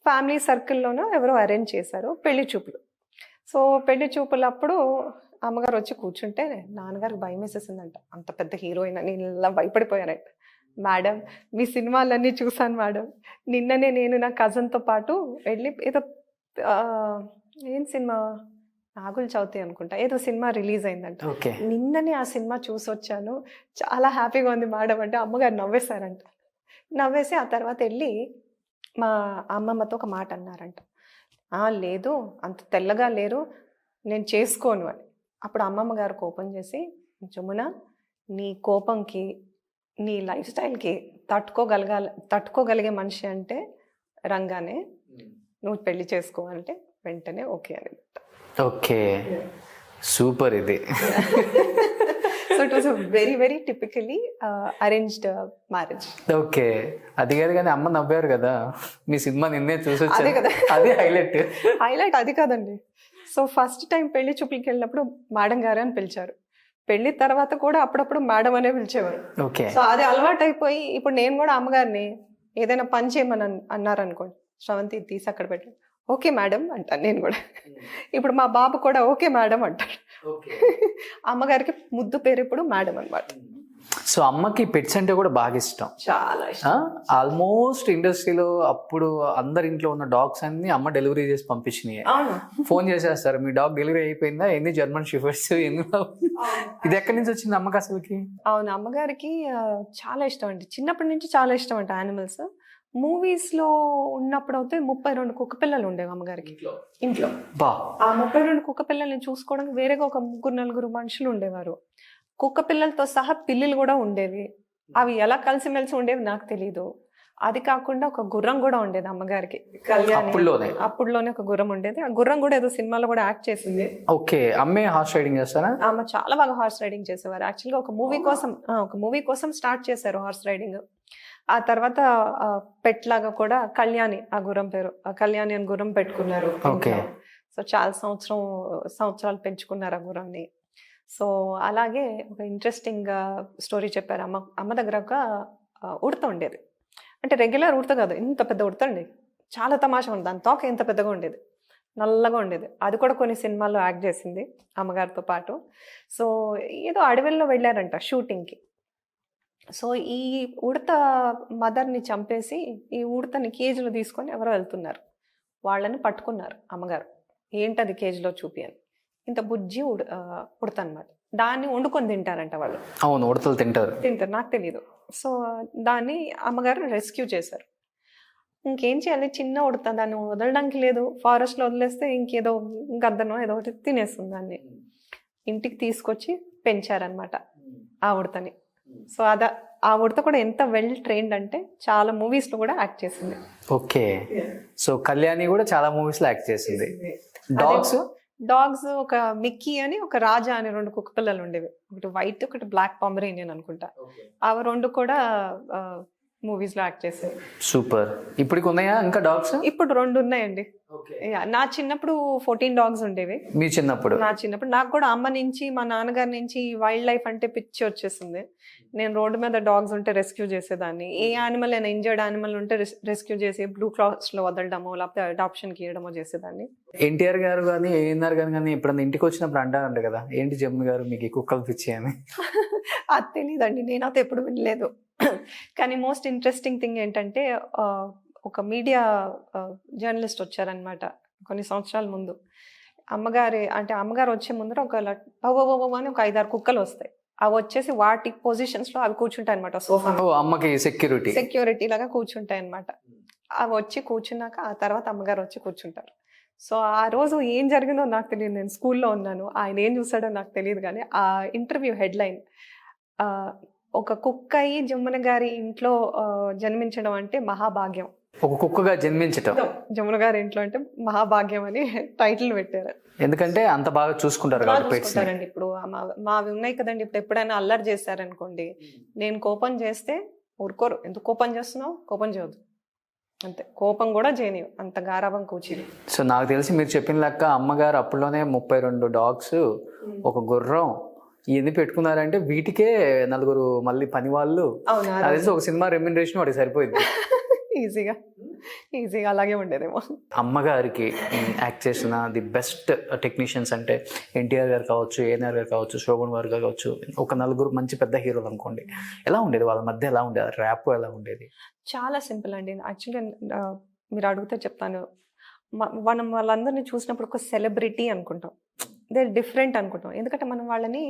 ఫ్యామిలీ సర్కిల్లోనూ ఎవరో అరేంజ్ చేశారు పెళ్లి చూపులు. సో పెళ్లి చూపులప్పుడు అమ్మగారు వచ్చి కూర్చుంటే నాన్నగారికి భయం వేసేసిందంట. అంత పెద్ద హీరోయిన్ అని ఇలా భయపడిపోయారంట. మేడం, మీ సినిమాలన్నీ చూసాను మేడం, నిన్ననే నేను నా కజన్తో పాటు వెళ్ళి ఏదో ఏం సినిమా, నాగుల చవితి అనుకుంటా, ఏదో సినిమా రిలీజ్ అయిందంట, నిన్ననే ఆ సినిమా చూసి వచ్చాను, చాలా హ్యాపీగా ఉంది మేడం అంటే అమ్మగారు నవ్వేశారంట. నవ్వేసి ఆ తర్వాత వెళ్ళి మా అమ్మమ్మతో ఒక మాట అన్నారంట, లేదు అంత తెల్లగా లేరు, నేను చేసుకోను అని. అప్పుడు అమ్మమ్మ గారు కోపం చేసి, జమున, నీ కోపంకి నీ లైఫ్ స్టైల్కి తట్టుకోగలిగే మనిషి అంటే రంగానే, నువ్వు పెళ్లి చేసుకో అంటే వెంటనే ఓకే అని. ఓకే, సూపర్ ఇది. So it was very very typically arranged marriage. Okay, అది కాదు కానీ అమ్మ నవ్వారు కదా మీ సినిమా నిన్నే చూసి అదే వచ్చాను, కదా. అదే హైలైట్. హైలైట్ అది కాదండి. సో ఫస్ట్ టైం పెళ్లి చూపులకి వెళ్ళినప్పుడు మేడం గారు అని పిలిచారు. పెళ్లి తర్వాత కూడా అప్పుడప్పుడు మేడం అనే పిలిచేవారు. ఓకే, సో అది అలవాటు అయిపోయి ఇప్పుడు నేను కూడా అమ్మగారిని ఏదైనా పని చేయమని అన్నారు అనుకోండి, శ్రవంతి తీసి అక్కడ పెట్టి ఓకే మేడం అంటాను నేను కూడా. ఇప్పుడు మా బాబు కూడా ఓకే మేడం అంటాడు. అమ్మగారికి ముద్దు పేరు ఇప్పుడు మేడం అన్నమాట. సో అమ్మకి పెట్స్ అంటే కూడా బాగా ఇష్టం. చాలా ఇష్టం. ఆల్మోస్ట్ ఇండస్ట్రీలో అప్పుడు అందరి ఇంట్లో ఉన్న డాగ్స్ అన్ని అమ్మ డెలివరీ చేసి పంపించినాయి. అవును. ఫోన్ చేసేస్తారు, మీ డాగ్ డెలివరీ అయిపోయిందా, ఎన్ని జర్మన్ షిఫర్డ్స్, ఎన్ని. ఇది ఎక్కడి నుంచి వచ్చింది అమ్మకి అసలుకి? అవును, అమ్మగారికి చాలా ఇష్టం అండి, చిన్నప్పటి నుంచి చాలా ఇష్టం అంట యానిమల్స్. మూవీస్ లో ఉన్నప్పుడు అయితే 32 కుక్క పిల్లలు ఉండేవి అమ్మగారికి ఇంట్లో. బా, ఆ 32 కుక్క పిల్లల్ని చూసుకోవడానికి వేరేగా ఒక 3-4 మనుషులు ఉండేవారు. కుక్క పిల్లలతో సహా పిల్లులు కూడా ఉండేవి. అవి ఎలా కలిసిమెలిసి ఉండేవి నాకు తెలీదు. అది కాకుండా ఒక గుర్రం కూడా ఉండేది అమ్మగారికి. అప్పుడులోనే ఒక గుర్రం ఉండేది. ఆ గుర్రం కూడా ఏదో సినిమాలో కూడా యాక్ట్ చేసింది. ఓకే, అమ్మే హార్స్ రైడింగ్ చేస్తారా? ఆమె చాలా బాగా హార్స్ రైడింగ్ చేసేవారు. యాక్చువల్గా ఒక మూవీ కోసం స్టార్ట్ చేశారు హార్స్ రైడింగ్. ఆ తర్వాత పెట్ లాగా కూడా కళ్యాణి, ఆ గుర్రం పేరు కళ్యాణి అని గుర్రం పెట్టుకున్నారు. సో చాలా సంవత్సరాలు పెంచుకున్నారు ఆ గుర్రాన్ని. సో అలాగే ఒక ఇంట్రెస్టింగ్ స్టోరీ చెప్పారు. అమ్మ దగ్గర ఒక ఉడత ఉండేది. అంటే రెగ్యులర్ ఉడత కాదు, ఇంత పెద్ద ఉడత అండి, చాలా తమాషా ఉంది. దాని తోక ఎంత పెద్దగా ఉండేది, నల్లగా ఉండేది. అది కూడా కొన్ని సినిమాల్లో యాక్ట్ చేసింది అమ్మగారితో పాటు. సో ఏదో అడవిలో వెళ్ళారంట షూటింగ్కి. సో ఈ ఉడత మదర్ని చంపేసి ఈ ఉడతని కేజీలో తీసుకొని ఎవరో వెళ్తున్నారు. వాళ్ళని పట్టుకున్నారు అమ్మగారు. ఏంటది కేజీలో చూపి అని. ఇంత బుజ్జి ఉడత అనమాట. దాన్ని వండుకొని తింటారంట వాళ్ళు. అవును, ఉడతలు తింటారు, నాకు తెలీదు. సో దాన్ని అమ్మగారు రెస్క్యూ చేశారు. ఇంకేం చేయాలి, చిన్న ఉడత, దాన్ని వదలడానికి లేదు. ఫారెస్ట్లో వదిలేస్తే ఇంకేదో గద్దనో ఏదో ఒకటి తినేస్తుంది దాన్ని. ఇంటికి తీసుకొచ్చి పెంచారనమాట ఆ ఉడతని. సో ఆ ఉడత కూడా ఎంత వెల్ ట్రైన్డ్ అంటే చాలా మూవీస్ లో కూడా యాక్ట్ చేసింది. ఓకే, సో కళ్యాణి కూడా చాలా మూవీస్ లో యాక్ట్ చేసింది. డాగ్స్ ఒక మిక్కీ అని, ఒక రాజా అని 2 కుక్క పిల్లలు ఉండేవి. ఒకటి వైట్, ఒకటి బ్లాక్ పామరేనియన్ అనుకుంటా. అవి 2 కూడా మూవీస్ లో యాక్ట్ చేసాయి. సూపర్. ఇప్పుడు ఉన్నాయా ఇంకా డాగ్స్? ఇప్పుడు 2 ఉన్నాయండి. నా చిన్నప్పుడు 14 డాగ్స్ ఉండేవి. మీ చిన్నప్పుడు? నా చిన్నప్పుడు నాకు కూడా అమ్మ నుంచి, మా నాన్నగారి నుంచి వైల్డ్ లైఫ్ అంటే పిచ్చి వచ్చేసింది. నేను రోడ్డు మీద డాగ్స్ ఉంటే రెస్క్యూ చేసేదాన్ని. ఏ యానిమల్ అయినా, ఇంజర్డ్ యానిమల్ ఉంటే రెస్క్యూ చేసి బ్లూ క్రాస్ లో వదలడమో లేకపోతే అడాప్షన్కి ఇవ్వడమో చేసేదాన్ని. ఎన్టీఆర్ గారు కానీ ఏఎన్ఆర్ గారు కానీ ఎప్పుడన్నా ఇంటికి వచ్చినప్పుడు అంటారంట కదా, ఏంటి జమున గారు మీకు కుక్కలు పిచ్చి అని? అది తెలీదండి, నేనైతే ఎప్పుడు వినలేదు. కానీ మోస్ట్ ఇంట్రెస్టింగ్ థింగ్ ఏంటంటే, ఒక మీడియా జర్నలిస్ట్ వచ్చారనమాట కొన్ని సంవత్సరాల ముందు. అమ్మగారు వచ్చే ముందర ఒక అని ఒక 5-6 కుక్కలు వస్తాయి. అవి వచ్చేసి వాటి పొజిషన్స్ లో అవి కూర్చుంటాయి అనమాట సోఫా. అమ్మకి సెక్యూరిటీ లాగా కూర్చుంటాయి అనమాట. అవి వచ్చి కూర్చున్నాక ఆ తర్వాత అమ్మగారు వచ్చి కూర్చుంటారు. సో ఆ రోజు ఏం జరిగిందో నాకు తెలియదు, నేను స్కూల్లో ఉన్నాను. ఆయన ఏం చూసాడో నాకు తెలియదు. కానీ ఆ ఇంటర్వ్యూ హెడ్లైన్, ఒక కుక్క అయి జమున గారి ఇంట్లో జన్మించడం అంటే మహాభాగ్యం. ఒక కుక్కగా జన్మించటం జమున గారి ఇంట్లో అంటే మహాభాగ్యం అని టైటిల్ పెట్టారు. ఎందుకంటే అంత బాగా చూసుకుంటారు. ఇప్పుడు మావి ఉన్నాయి కదండి, ఇప్పుడు ఎప్పుడైనా అల్లరి చేశారనుకోండి, నేను కోపం చేస్తే ఊరుకోరు. ఎందుకు కోపం చేస్తున్నావు, కోపం చేయొద్దు అంతే. కోపం కూడా చేయనివ్వు, అంత గారాబం కూర్చుని. సో నాకు తెలిసి మీరు చెప్పిన లెక్క అమ్మగారు అప్పుడులోనే 32 డాగ్స్, ఒక గుర్రం, ఇవన్నీ పెట్టుకున్నారంటే వీటికే 4 మళ్ళీ పని వాళ్ళు. అదే ఒక సినిమా రెమ్యునరేషన్ వాడికి సరిపోయింది. ఈజీగా అలాగే ఉండేదేమో. అమ్మగారికి యాక్ట్ చేసిన ది బెస్ట్ టెక్నీషియన్స్ అంటే ఎన్టీఆర్ గారు కావచ్చు, ఏఎన్ఆర్ గారు కావచ్చు, శోభన్ గారు కావచ్చు, ఒక 4 మంచి పెద్ద హీరోలు అనుకోండి. ఎలా ఉండేది వాళ్ళ మధ్య, ఎలా ఉండేది ర్యాప్, ఎలా ఉండేది? చాలా సింపుల్ అండి. యాక్చువల్గా మీరు అడిగితే చెప్తాను. మనం వాళ్ళందరినీ చూసినప్పుడు ఒక సెలబ్రిటీ అనుకుంటాం, దే డిఫరెంట్ అనుకుంటాం. ఎందుకంటే మనం వాళ్ళని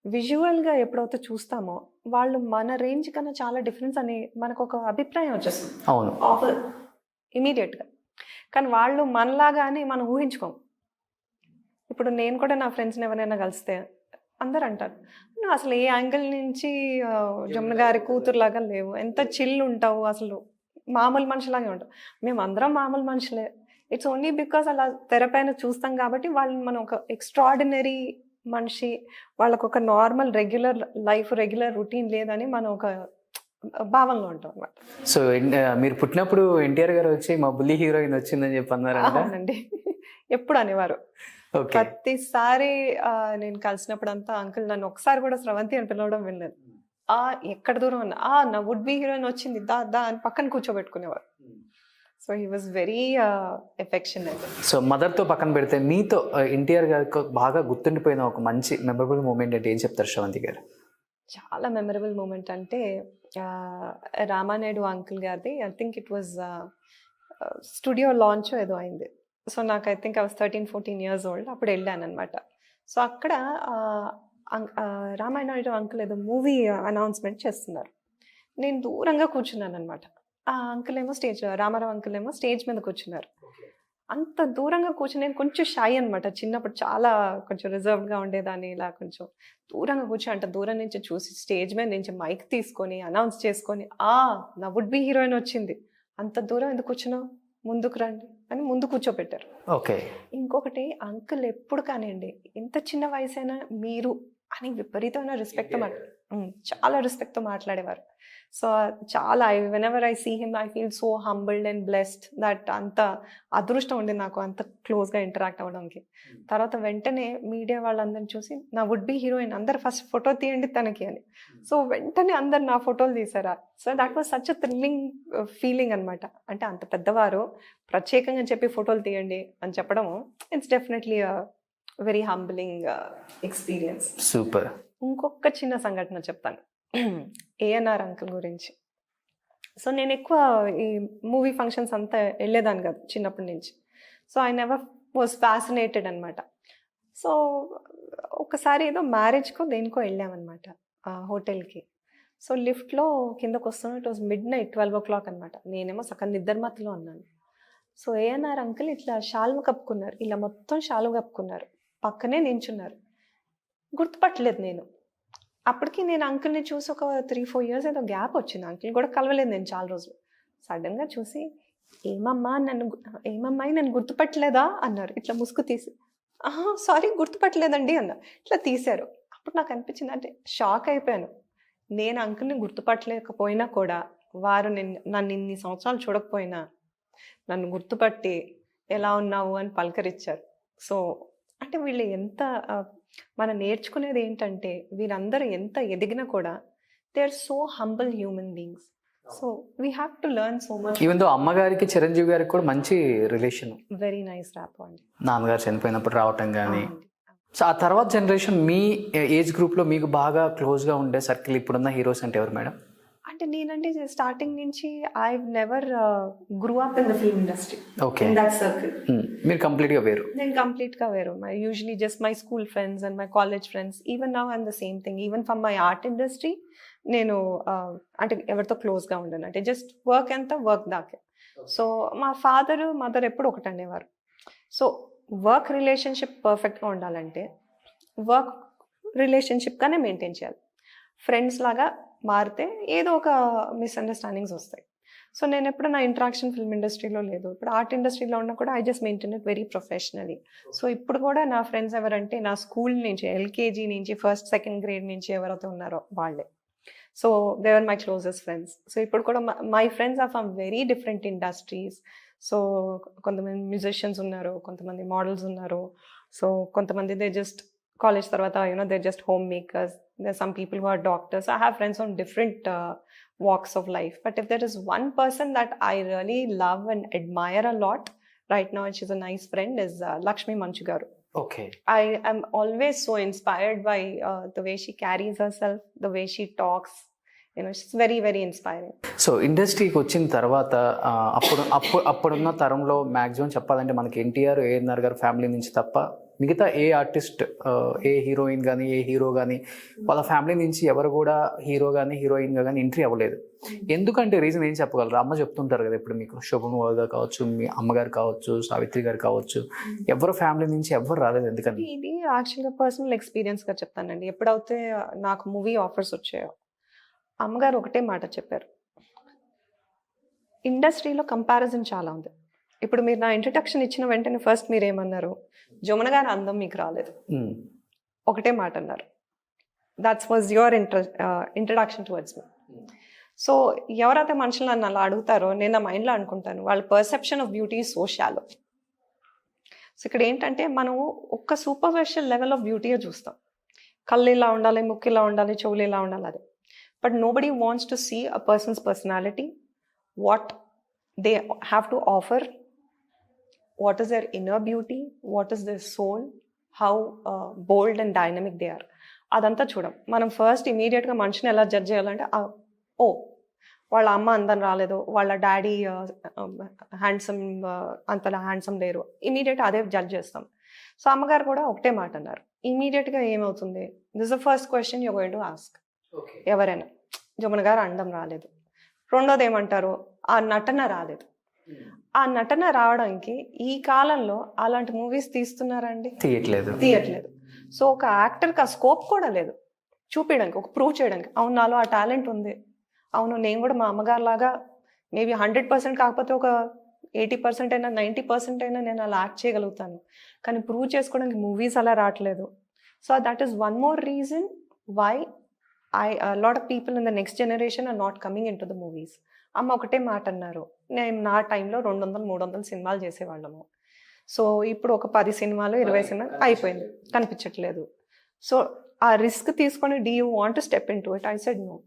విజువల్గా ఎప్పుడైతే చూస్తామో వాళ్ళు మన రేంజ్ కన్నా చాలా డిఫరెన్స్ అని మనకు ఒక అభిప్రాయం వచ్చేస్తుంది. అవును, ఇమీడియట్గా. కానీ వాళ్ళు మనలాగా అని మనం ఊహించుకోం. ఇప్పుడు నేను కూడా నా ఫ్రెండ్స్ని ఎవరైనా కలిస్తే అందరు అంటారు, నువ్వు అసలు ఏ యాంగిల్ నుంచి జమున గారి కూతురులాగా లేవు, ఎంత చిల్ ఉంటావు, అసలు మామూలు మనిషిలాగే ఉంటావు. మేము అందరం మామూలు మనుషులే, ఇట్స్ ఓన్లీ బికాస్ అలా తెర పైన చూస్తాం కాబట్టి వాళ్ళని మనం ఒక ఎక్స్ట్రాడినరీ మనిషి, వాళ్ళకు ఒక normal regular life, regular routine లేదని మనం ఒక భావంలో ఉంటాం అన్నమాట. సో మీరు పుట్టినప్పుడు ఎన్టీఆర్ గారు వచ్చి మా బుల్లి హీరోయిన్ వచ్చిందని చెప్పి అన్నారంట. అవునండి. ఎప్పుడు అనేవారు. ఓకే. ప్రతిసారి నేను కలిసినప్పుడు అంతా అంకుల్ నన్ను ఒకసారి కూడా స్రవంతి అని పిలవడం వినలేదు. ఎక్కడ దూరం అన్నా నా వుడ్ బి హీరోయిన్ వచ్చింది దా దా అని పక్కన కూర్చోబెట్టుకునేవారు. So he was very affectionate. So మదర్తో పక్కన పెడితే మీతో ఎన్టీఆర్ గారికి బాగా గుర్తుండిపోయిన ఒక మంచి మెమరబుల్ మూమెంట్ అంటే ఏం చెప్తారు శ్రవంతి గారు? చాలా మెమరబుల్ మూమెంట్ అంటే రామానాయుడు అంకుల్ గారిది. I think it was studio launch ఏదో అయింది. సో నాకు I think I was 13-14 years old. అప్పుడు వెళ్ళాను అనమాట. సో అక్కడ రామానాయుడు అంకుల్ ఏదో మూవీ అనౌన్స్మెంట్ చేస్తున్నారు. నేను దూరంగా కూర్చున్నాను అనమాట. ఆ అంకుల్ ఏమో రామారావు అంకుల్ ఏమో స్టేజ్ మీద కూర్చున్నారు. అంత దూరంగా కూర్చుని నేను కొంచెం షై అనమాట. చిన్నప్పుడు చాలా కొంచెం రిజర్వ్డ్గా ఉండేదాన్ని. ఇలా కొంచెం దూరంగా కూర్చొని అంత దూరం నుంచి చూసి స్టేజ్ మీద నుంచి మైక్ తీసుకొని అనౌన్స్ చేసుకొని నా వుడ్ బి హీరోయిన్ వచ్చింది, అంత దూరం ఎందుకు కూర్చున్నావు, ముందుకు రండి అని ముందు కూర్చోబెట్టారు. ఓకే. ఇంకొకటి అంకుల్ ఎప్పుడు కానివ్వండి ఎంత చిన్న వయసైనా మీరు అని విపరీతమైన రెస్పెక్ట్తో చాలా రెస్పెక్ట్తో మాట్లాడేవారు. సో చాలా whenever I see him I feel so humbled and blessed that అంత అదృష్టం ఉంది నాకు అంత క్లోజ్గా ఇంటరాక్ట్ అవ్వడానికి. తర్వాత వెంటనే మీడియా వాళ్ళందరిని చూసి నా వుడ్ బి హీరోయిన్ అందరు ఫస్ట్ ఫోటో తీయండి తనకి అని. సో వెంటనే అందరు నా ఫోటోలు తీసారా. So that was such a thrilling feeling అనమాట. అంటే అంత పెద్దవారు ప్రత్యేకంగా చెప్పి ఫోటోలు తీయండి అని చెప్పడం it's definitely very humbling experience. Super. ఇంకొక చిన్న సంఘటన చెప్తాను ఏఎన్ఆర్ అంకుల్ గురించి. సో నేను ఎక్కువ ఈ మూవీ ఫంక్షన్స్ అంతా వెళ్ళేదాన్ని కాదు చిన్నప్పటి నుంచి. So I never was fascinated అనమాట. సో ఒకసారి ఏదో మ్యారేజ్కో దేనికో వెళ్ళామన్నమాట హోటల్కి. సో లిఫ్ట్లో కిందకు వస్తున్నాం. ఇట్ వాజ్ midnight 12 o'clock అనమాట. నేనేమో సగం నిద్రమత్తులో ఉన్నాను. సో ఏఎన్ఆర్ అంకుల్ ఇట్లా షాల్వ కప్పుకున్నారు, ఇలా మొత్తం షాల్వ కప్పుకున్నారు, పక్కనే నించున్నారు. గుర్తుపట్టలేదు నేను. అప్పటికి నేను అంకుల్ని చూసి ఒక 3-4 years ఏదో గ్యాప్ వచ్చింది. అంకుల్ కూడా కలవలేదు నేను చాలా రోజులు. సడన్గా చూసి ఏమమ్మాయి నన్ను గుర్తుపట్టలేదా అన్నారు. ఇట్లా ముసుగు తీసి సారీ గుర్తుపట్టలేదండి అన్న. ఇట్లా తీశారు. అప్పుడు నాకు అనిపించింది, అంటే షాక్ అయిపోయాను. నేను అంకుల్ని గుర్తుపట్టలేకపోయినా కూడా వారు నన్ను ఇన్ని సంవత్సరాలు చూడకపోయినా నన్ను గుర్తుపట్టి ఎలా ఉన్నావు అని పలకరించారు. సో అంటే వీళ్ళు ఎంత మనం నేర్చుకునేది ఏంటంటే వీరందరూ ఎంత ఎదిగినా కూడా they are so humble human beings. So we have to learn so much. Even though అమ్మగారికి చిరంజీవి గారికి కూడా మంచి రిలేషన్, వెరీ నైస్ ర్యాప్ అండి. నాన్నగారు చనిపోయినప్పుడు రావటం కానీ. సో ఆ తర్వాత జనరేషన్ మీ ఏజ్ గ్రూప్లో మీకు బాగా క్లోజ్గా ఉండే సర్కిల్ ఇప్పుడున్న హీరోస్ అంటే ఎవరు మేడం? అంటే నేనంటే స్టార్టింగ్ నుంచి I never grew up in the film industry. Okay. In that circle మీరు కంప్లీట్గా వేరు. నేను కంప్లీట్గా వేరు. My usually just my school friends and my college friends. Even now I'm the same thing. Even from my art industry నేను అంటే ఎవరితో క్లోజ్గా ఉండను. అంటే జస్ట్ వర్క్ అంతా వర్క్ దాకే. సో మా ఫాదర్ మదర్ ఎప్పుడు ఒకటి అనేవారు. సో వర్క్ రిలేషన్షిప్ పర్ఫెక్ట్గా ఉండాలంటే వర్క్ రిలేషన్షిప్గానే మెయింటైన్ చేయాలి. ఫ్రెండ్స్ లాగా మారితే ఏదో ఒక మిస్అండర్స్టాండింగ్స్ వస్తాయి. సో నేను ఎప్పుడు నా ఇంట్రాక్షన్ ఫిల్మ్ ఇండస్ట్రీలో లేదు. ఇప్పుడు ఆర్ట్ ఇండస్ట్రీలో ఉన్నా కూడా I just maintain it very professionally. So ఇప్పుడు కూడా నా ఫ్రెండ్స్ ఎవరంటే నా స్కూల్ నుంచి ఎల్కేజీ నుంచి 1st, 2nd grade నుంచి ఎవరైతే ఉన్నారో వాళ్ళే. So they are my closest friends. So ఇప్పుడు కూడా my friends are from very different industries. So కొంతమంది మ్యూజిషియన్స్ ఉన్నారు, కొంతమంది మోడల్స్ ఉన్నారు. సో కొంతమంది దే జస్ట్ కాలేజ్ తర్వాత they just home makers. There are some people who are doctors. I have friends on different walks of life. But if there is one person that I really love and admire a lot right now, and she's a nice friend, is Lakshmi Manchu garu. Okay. I am always so inspired by the way she carries herself, the way she talks. She's very, very inspiring. So ఇండస్ట్రీకి వచ్చిన తర్వాత అప్పుడున్న తరంలో maximum చెప్పాలంటే మనకి ఎన్టీఆర్, ఏఎన్ఆర్ గారు family నుంచి తప్ప మిగతా ఏ ఆర్టిస్ట్, ఏ హీరోయిన్ కానీ ఏ హీరో కానీ వాళ్ళ ఫ్యామిలీ నుంచి ఎవరు కూడా హీరో కానీ హీరోయిన్గా కానీ ఎంట్రీ అవ్వలేదు. ఎందుకంటే రీజన్ ఏం చెప్పగలరు? అమ్మ చెప్తుంటారు కదా ఇప్పుడు మీకు, శోభన్ గారు కావచ్చు, మీ అమ్మగారు కావచ్చు, సావిత్రి గారు కావచ్చు, ఎవరు ఫ్యామిలీ నుంచి ఎవరు రాలేదు. ఎందుకని? ఇది యాక్చువల్గా పర్సనల్ ఎక్స్పీరియన్స్గా చెప్తానండి. ఎప్పుడైతే నాకు మూవీ ఆఫర్స్ వచ్చాయో అమ్మగారు ఒకటే మాట చెప్పారు, ఇండస్ట్రీలో కంపారిజన్ చాలా ఉంది. ఇప్పుడు మీరు నా ఇంట్రడక్షన్ ఇచ్చిన వెంటనే ఫస్ట్ మీరేమన్నారు, జమున గారి అందం మీకు రాలేదు, ఒకటే మాట అన్నారు. That's was your introduction towards me. So ఎవరైతే మనుషులు నన్ను అలా అడుగుతారో నేను నా మైండ్లో అనుకుంటాను వాళ్ళ perception of beauty is so shallow. So ఇక్కడ ఏంటంటే మనం ఒక్క సూపర్ఫిషియల్ లెవెల్ ఆఫ్ బ్యూటీయే చూస్తాం. కళ్ళు ఇలా ఉండాలి, ముక్కు ఇలా ఉండాలి, చెవులు ఇలా ఉండాలి, అది. But nobody wants to see a person's personality, what they have to offer, what is their inner beauty, what is their soul, how bold and dynamic they are. అదంతా చూడం. మనం ఫస్ట్ ఇమీడియట్గా మనిషిని ఎలా జడ్జ్ చేయాలంటే ఓ వాళ్ళ అమ్మ అందం రాలేదు, వాళ్ళ డాడీ హ్యాండ్సమ్ అంతలా హ్యాండ్సమ్ లేరు, ఇమీడియట్గా అదే జడ్జ్ చేస్తాం. సో అమ్మగారు కూడా ఒకటే మాట అన్నారు. ఇమీడియట్గా ఏమవుతుంది, this the first question you going to ask. ఎవరైనా జమున గారు అందం రాలేదు, రెండోది ఏమంటారు, ఆ నటన రాలేదు. ఆ నటన రావడానికి ఈ కాలంలో అలాంటి మూవీస్ తీస్తున్నారండి? తీయట్లేదు. సో ఒక యాక్టర్కి ఆ స్కోప్ కూడా లేదు చూపించడానికి, ఒక ప్రూవ్ చేయడానికి, అవును నాలో ఆ టాలెంట్ ఉంది, అవును నేను కూడా మా అమ్మగారు లాగా మేబీ 100% కాకపోతే ఒక 80% అయినా 90% అయినా నేను అలా యాక్ట్ చేయగలుగుతాను. కానీ ప్రూవ్ చేసుకోవడానికి మూవీస్ అలా రావట్లేదు. So that is one more reason why lot of people in the next generation are not coming in to the movies. అమ్మ ఒకటే మాట అన్నారు, నేను నా టైంలో 200-300 సినిమాలు చేసేవాళ్ళము. సో ఇప్పుడు ఒక 10 సినిమాలు 20 సినిమాలు అయిపోయింది, కనిపించట్లేదు. సో ఆ రిస్క్ తీసుకొని do you want to step in to it? I said no,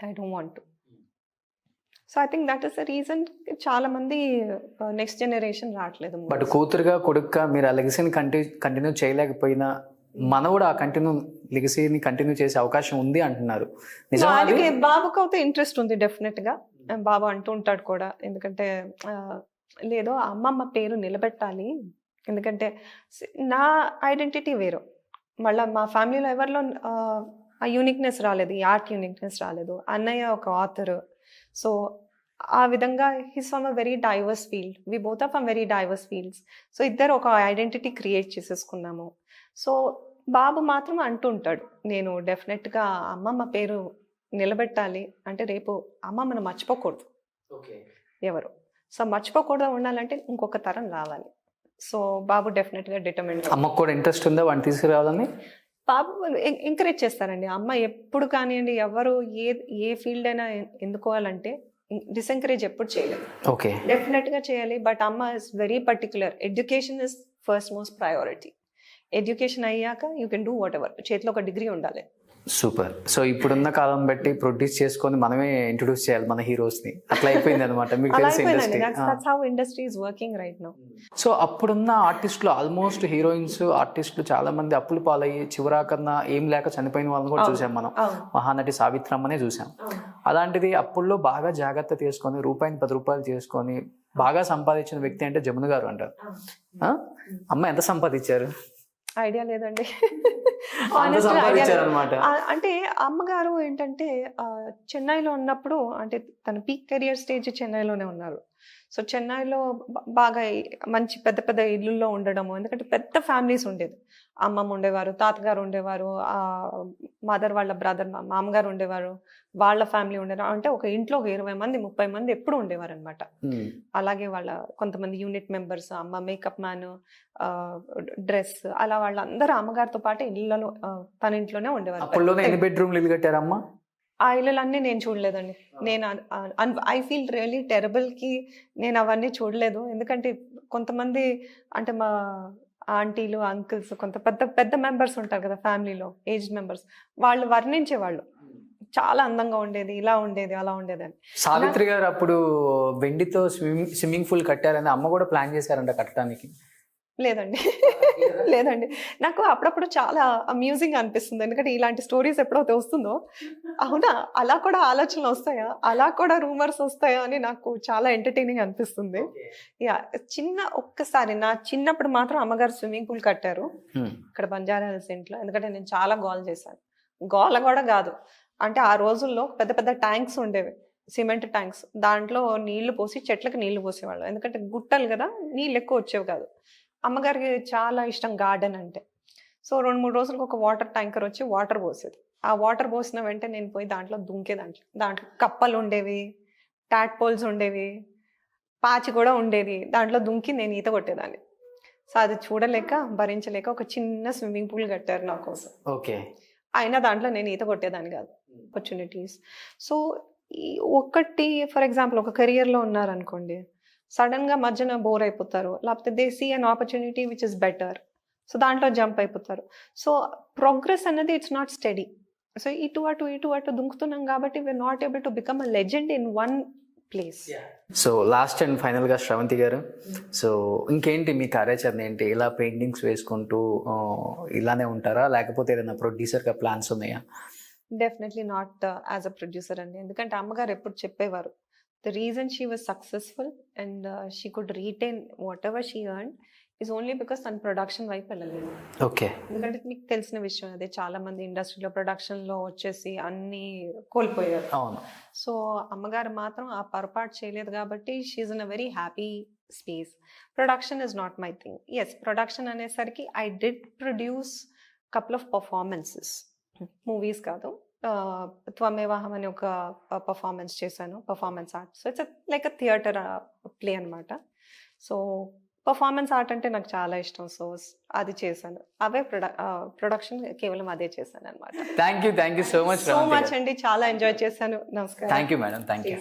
I don't want to. So I think that is the reason చాలా మంది నెక్స్ట్ జనరేషన్ రావట్లేదు. బట్ కూతురుగా కొడుకుగా మీరు ఆ లెగసీని కంటిన్యూ చేయలేకపోయినా మనవుడు ఆ లెగసీని కంటిన్యూ చేసే అవకాశం ఉంది అంటున్నారు. ఆయనకి బాబుకి అయితే ఇంట్రెస్ట్ ఉంది డెఫినెట్ గా. బాబు అంటూ ఉంటాడు కూడా, ఎందుకంటే లేదు అమ్మమ్మ పేరు నిలబెట్టాలి, ఎందుకంటే నా ఐడెంటిటీ వేరు, మళ్ళీ మా ఫ్యామిలీలో ఎవరిలో ఆ యూనిక్నెస్ రాలేదు, ఈ ఆర్ట్ యూనిక్నెస్ రాలేదు. అన్నయ్య ఒక ఆథర్, సో ఆ విధంగా he's from a very diverse field, we both are from very diverse fields. So ఇద్దరు ఒక ఐడెంటిటీ క్రియేట్ చేసేసుకున్నాము. సో బాబు మాత్రం అంటూ ఉంటాడు, నేను డెఫినెట్గా అమ్మమ్మ పేరు నిలబెట్టాలి అంటే రేపు అమ్మమ్మను మర్చిపోకూడదు ఎవరు. సో మర్చిపోకూడదు ఉండాలంటే ఇంకొక తరం రావాలి. సో బాబు డెఫినెట్గా డిటర్మిన్. అమ్మకు కూడా ఇంట్రెస్ట్ ఉందా వాడిని తీసుకురావాలని? బాబు ఎంకరేజ్ చేస్తారండి. అమ్మ ఎప్పుడు కానివ్వండి, ఎవరు ఏ ఫీల్డ్ అయినా ఎందుకోవాలంటే డిసెంకరేజ్ ఎప్పుడు చేయలేదు, ఓకే డెఫినెట్గా చేయాలి. బట్ అమ్మ is very particular, education is first most priority. Education అయ్యాక you can do whatever, చేతిలో ఒక డిగ్రీ ఉండాలి. సూపర్. సో ఇప్పుడున్న కాలం బట్టి ప్రొడ్యూస్ చేసుకొని మనమే ఇంట్రొడ్యూస్ చేయాలి మన హీరోస్ ని, అట్లా అయిపోయింది అనమాట. మీకు తెలిసి industry is working right now. So అప్పుడున్న ఆర్టిస్టులు ఆల్మోస్ట్ హీరోయిన్స్ ఆర్టిస్టులు చాలా మంది అప్పులు పాలయ్యి చివరాకన్నా ఏం లేక చనిపోయిన వాళ్ళని కూడా చూసాం మనం. మహానటి సావిత్రమ్మనే చూసాం. అలాంటిది అప్పుల్లో బాగా జాగ్రత్త తీసుకొని రూపాయిని 10 రూపాయలు చేసుకొని బాగా సంపాదించిన వ్యక్తి అంటే జమున గారు అంటారు. అమ్మ ఎంత సంపాదించారు? ఐడియా లేదండి. అనమాట. అంటే అమ్మగారు ఏంటంటే చెన్నైలో ఉన్నప్పుడు, అంటే తన పీక్ కెరియర్ స్టేజ్ చెన్నైలోనే ఉన్నారు. సో చెన్నైలో బాగా మంచి పెద్ద పెద్ద ఇల్లుల్లో ఉండడము, ఎందుకంటే పెద్ద ఫ్యామిలీస్ ఉండేది. అమ్మమ్మ ఉండేవారు, తాతగారు ఉండేవారు, మదర్ వాళ్ళ బ్రదర్ మామగారు ఉండేవారు, వాళ్ళ ఫ్యామిలీ ఉండేవారు. అంటే ఒక ఇంట్లో ఒక 20 మంది 30 మంది ఎప్పుడు ఉండేవారు అనమాట. అలాగే వాళ్ళ కొంతమంది యూనిట్ మెంబర్స్, అమ్మ మేకప్ మ్యాన్, డ్రెస్, అలా వాళ్ళందరూ అమ్మగారితో పాటు ఇళ్ళలో తన ఇంట్లోనే ఉండేవారు. ఎన్ని బెడ్రూమ్లు ఇల్లు కట్టారమ్మా? ఆ ఇళ్ళన్నీ నేను చూడలేదండి. నేను ఐ ఫీల్ రియలీ టెరబుల్ కి నేను అవన్నీ చూడలేదు. ఎందుకంటే కొంతమంది అంటే మా ఆంటీలు అంకుల్స్ కొంత పెద్ద పెద్ద మెంబర్స్ ఉంటారు కదా ఫ్యామిలీలో, ఏజ్డ్ మెంబర్స్, వాళ్ళు వర్ణించేవాళ్ళు చాలా అందంగా ఉండేది, ఇలా ఉండేది, అలా ఉండేది అని. సావిత్రి గారు అప్పుడు వెండితో స్విమ్మింగ్ పూల్ కట్టారని అమ్మ కూడా ప్లాన్ చేశారంట కట్టడానికి. లేదండి లేదండి, నాకు అప్పుడప్పుడు చాలా అమ్యూజింగ్ అనిపిస్తుంది. ఎందుకంటే ఇలాంటి స్టోరీస్ ఎప్పుడైతే వస్తుందో, అవునా అలా కూడా ఆలోచనలు వస్తాయా, అలా కూడా రూమర్స్ వస్తాయా అని నాకు చాలా ఎంటర్టైనింగ్ అనిపిస్తుంది. యా, ఒక్కసారి నా చిన్నప్పుడు మాత్రం అమ్మగారు స్విమ్మింగ్ పూల్ కట్టారు ఇక్కడ బంజారా హిల్స్ ఇంట్లో. ఎందుకంటే నేను చాలా గోల చేశాను. గోల కూడా కాదు, అంటే ఆ రోజుల్లో పెద్ద పెద్ద ట్యాంక్స్ ఉండేవి, సిమెంట్ ట్యాంక్స్, దాంట్లో నీళ్లు పోసి చెట్లకు నీళ్లు పోసేవాళ్ళు. ఎందుకంటే గుట్టలు కదా, నీళ్ళు ఎక్కువ వచ్చేవి కాదు. అమ్మగారికి చాలా ఇష్టం గార్డెన్ అంటే. సో 2-3 రోజులకు ఒక వాటర్ ట్యాంకర్ వచ్చి వాటర్ పోసేది. ఆ వాటర్ పోసిన వెంటనే నేను పోయి దాంట్లో దుంకే, దాంట్లో కప్పలు ఉండేవి, టాట్ పోల్స్ ఉండేవి, పాచి కూడా ఉండేది, దాంట్లో దుంకి నేను ఈత కొట్టేదాన్ని. సో అది చూడలేక భరించలేక ఒక చిన్న స్విమ్మింగ్ పూల్ కట్టారు నా కోసం. ఓకే. అయినా దాంట్లో నేను ఈత కొట్టేదాన్ని కాదు. ఆపర్చునిటీస్. సో ఈ ఒక్కటి ఫర్ ఎగ్జాంపుల్ ఒక కెరియర్లో ఉన్నారనుకోండి, సడన్గా మధ్యన బోర్ అయిపోతారు, లేకపోతే they see an opportunity which is better, so దాంట్లో జంప్ అయిపోతారు. సో ప్రోగ్రెస్ అనేది ఇట్స్ నాట్ స్టడీ. సో ఇటు అటు దుంకుతున్నాం కాబట్టి we're not able to become a legend in one place. So last and ఫైనల్గా శ్రవంతి గారు, సో ఇంకేంటి మీ కార్యాచరణ ఏంటి? ఇలా పెయింటింగ్స్ వేసుకుంటూ ఇలానే ఉంటారా, లేకపోతే ఏదైనా ప్రొడ్యూసర్గా ప్లాన్స్ ఉన్నాయా? Definitely not as a producer అండి. ఎందుకంటే అమ్మగారు ఎప్పుడు చెప్పేవారు, the reason she was successful and she could retain what ever she earn is only because తన ప్రొడక్షన్ వైపు వెళ్ళలేదు. ఓకే. ఎందుకంటే మీకు తెలిసిన విషయం అదే, చాలా మంది ఇండస్ట్రీలో ప్రొడక్షన్లో వచ్చేసి అన్నీ కోల్పోయారు. అవును. సో అమ్మగారు మాత్రం ఆ పొరపాటు చేయలేదు కాబట్టి she in a very happy space. Production is not my thing. Yes, production అనేసరికి I did produce couple of performances, movies కాదు. త్వమేవాహం అని ఒక పర్ఫార్మెన్స్ చేశాను, performance art. So it's like a theatre play అనమాట. సో పర్ఫార్మెన్స్ ఆర్ట్ అంటే నాకు చాలా ఇష్టం. సో అది చేశాను. అవే ప్రొడక్షన్ కేవలం అదే చేశాను అనమాట. థ్యాంక్ యూ సో మచ్ అండి, చాలా ఎంజాయ్ చేశాను. నమస్కారం. Thank you madam. Thank you.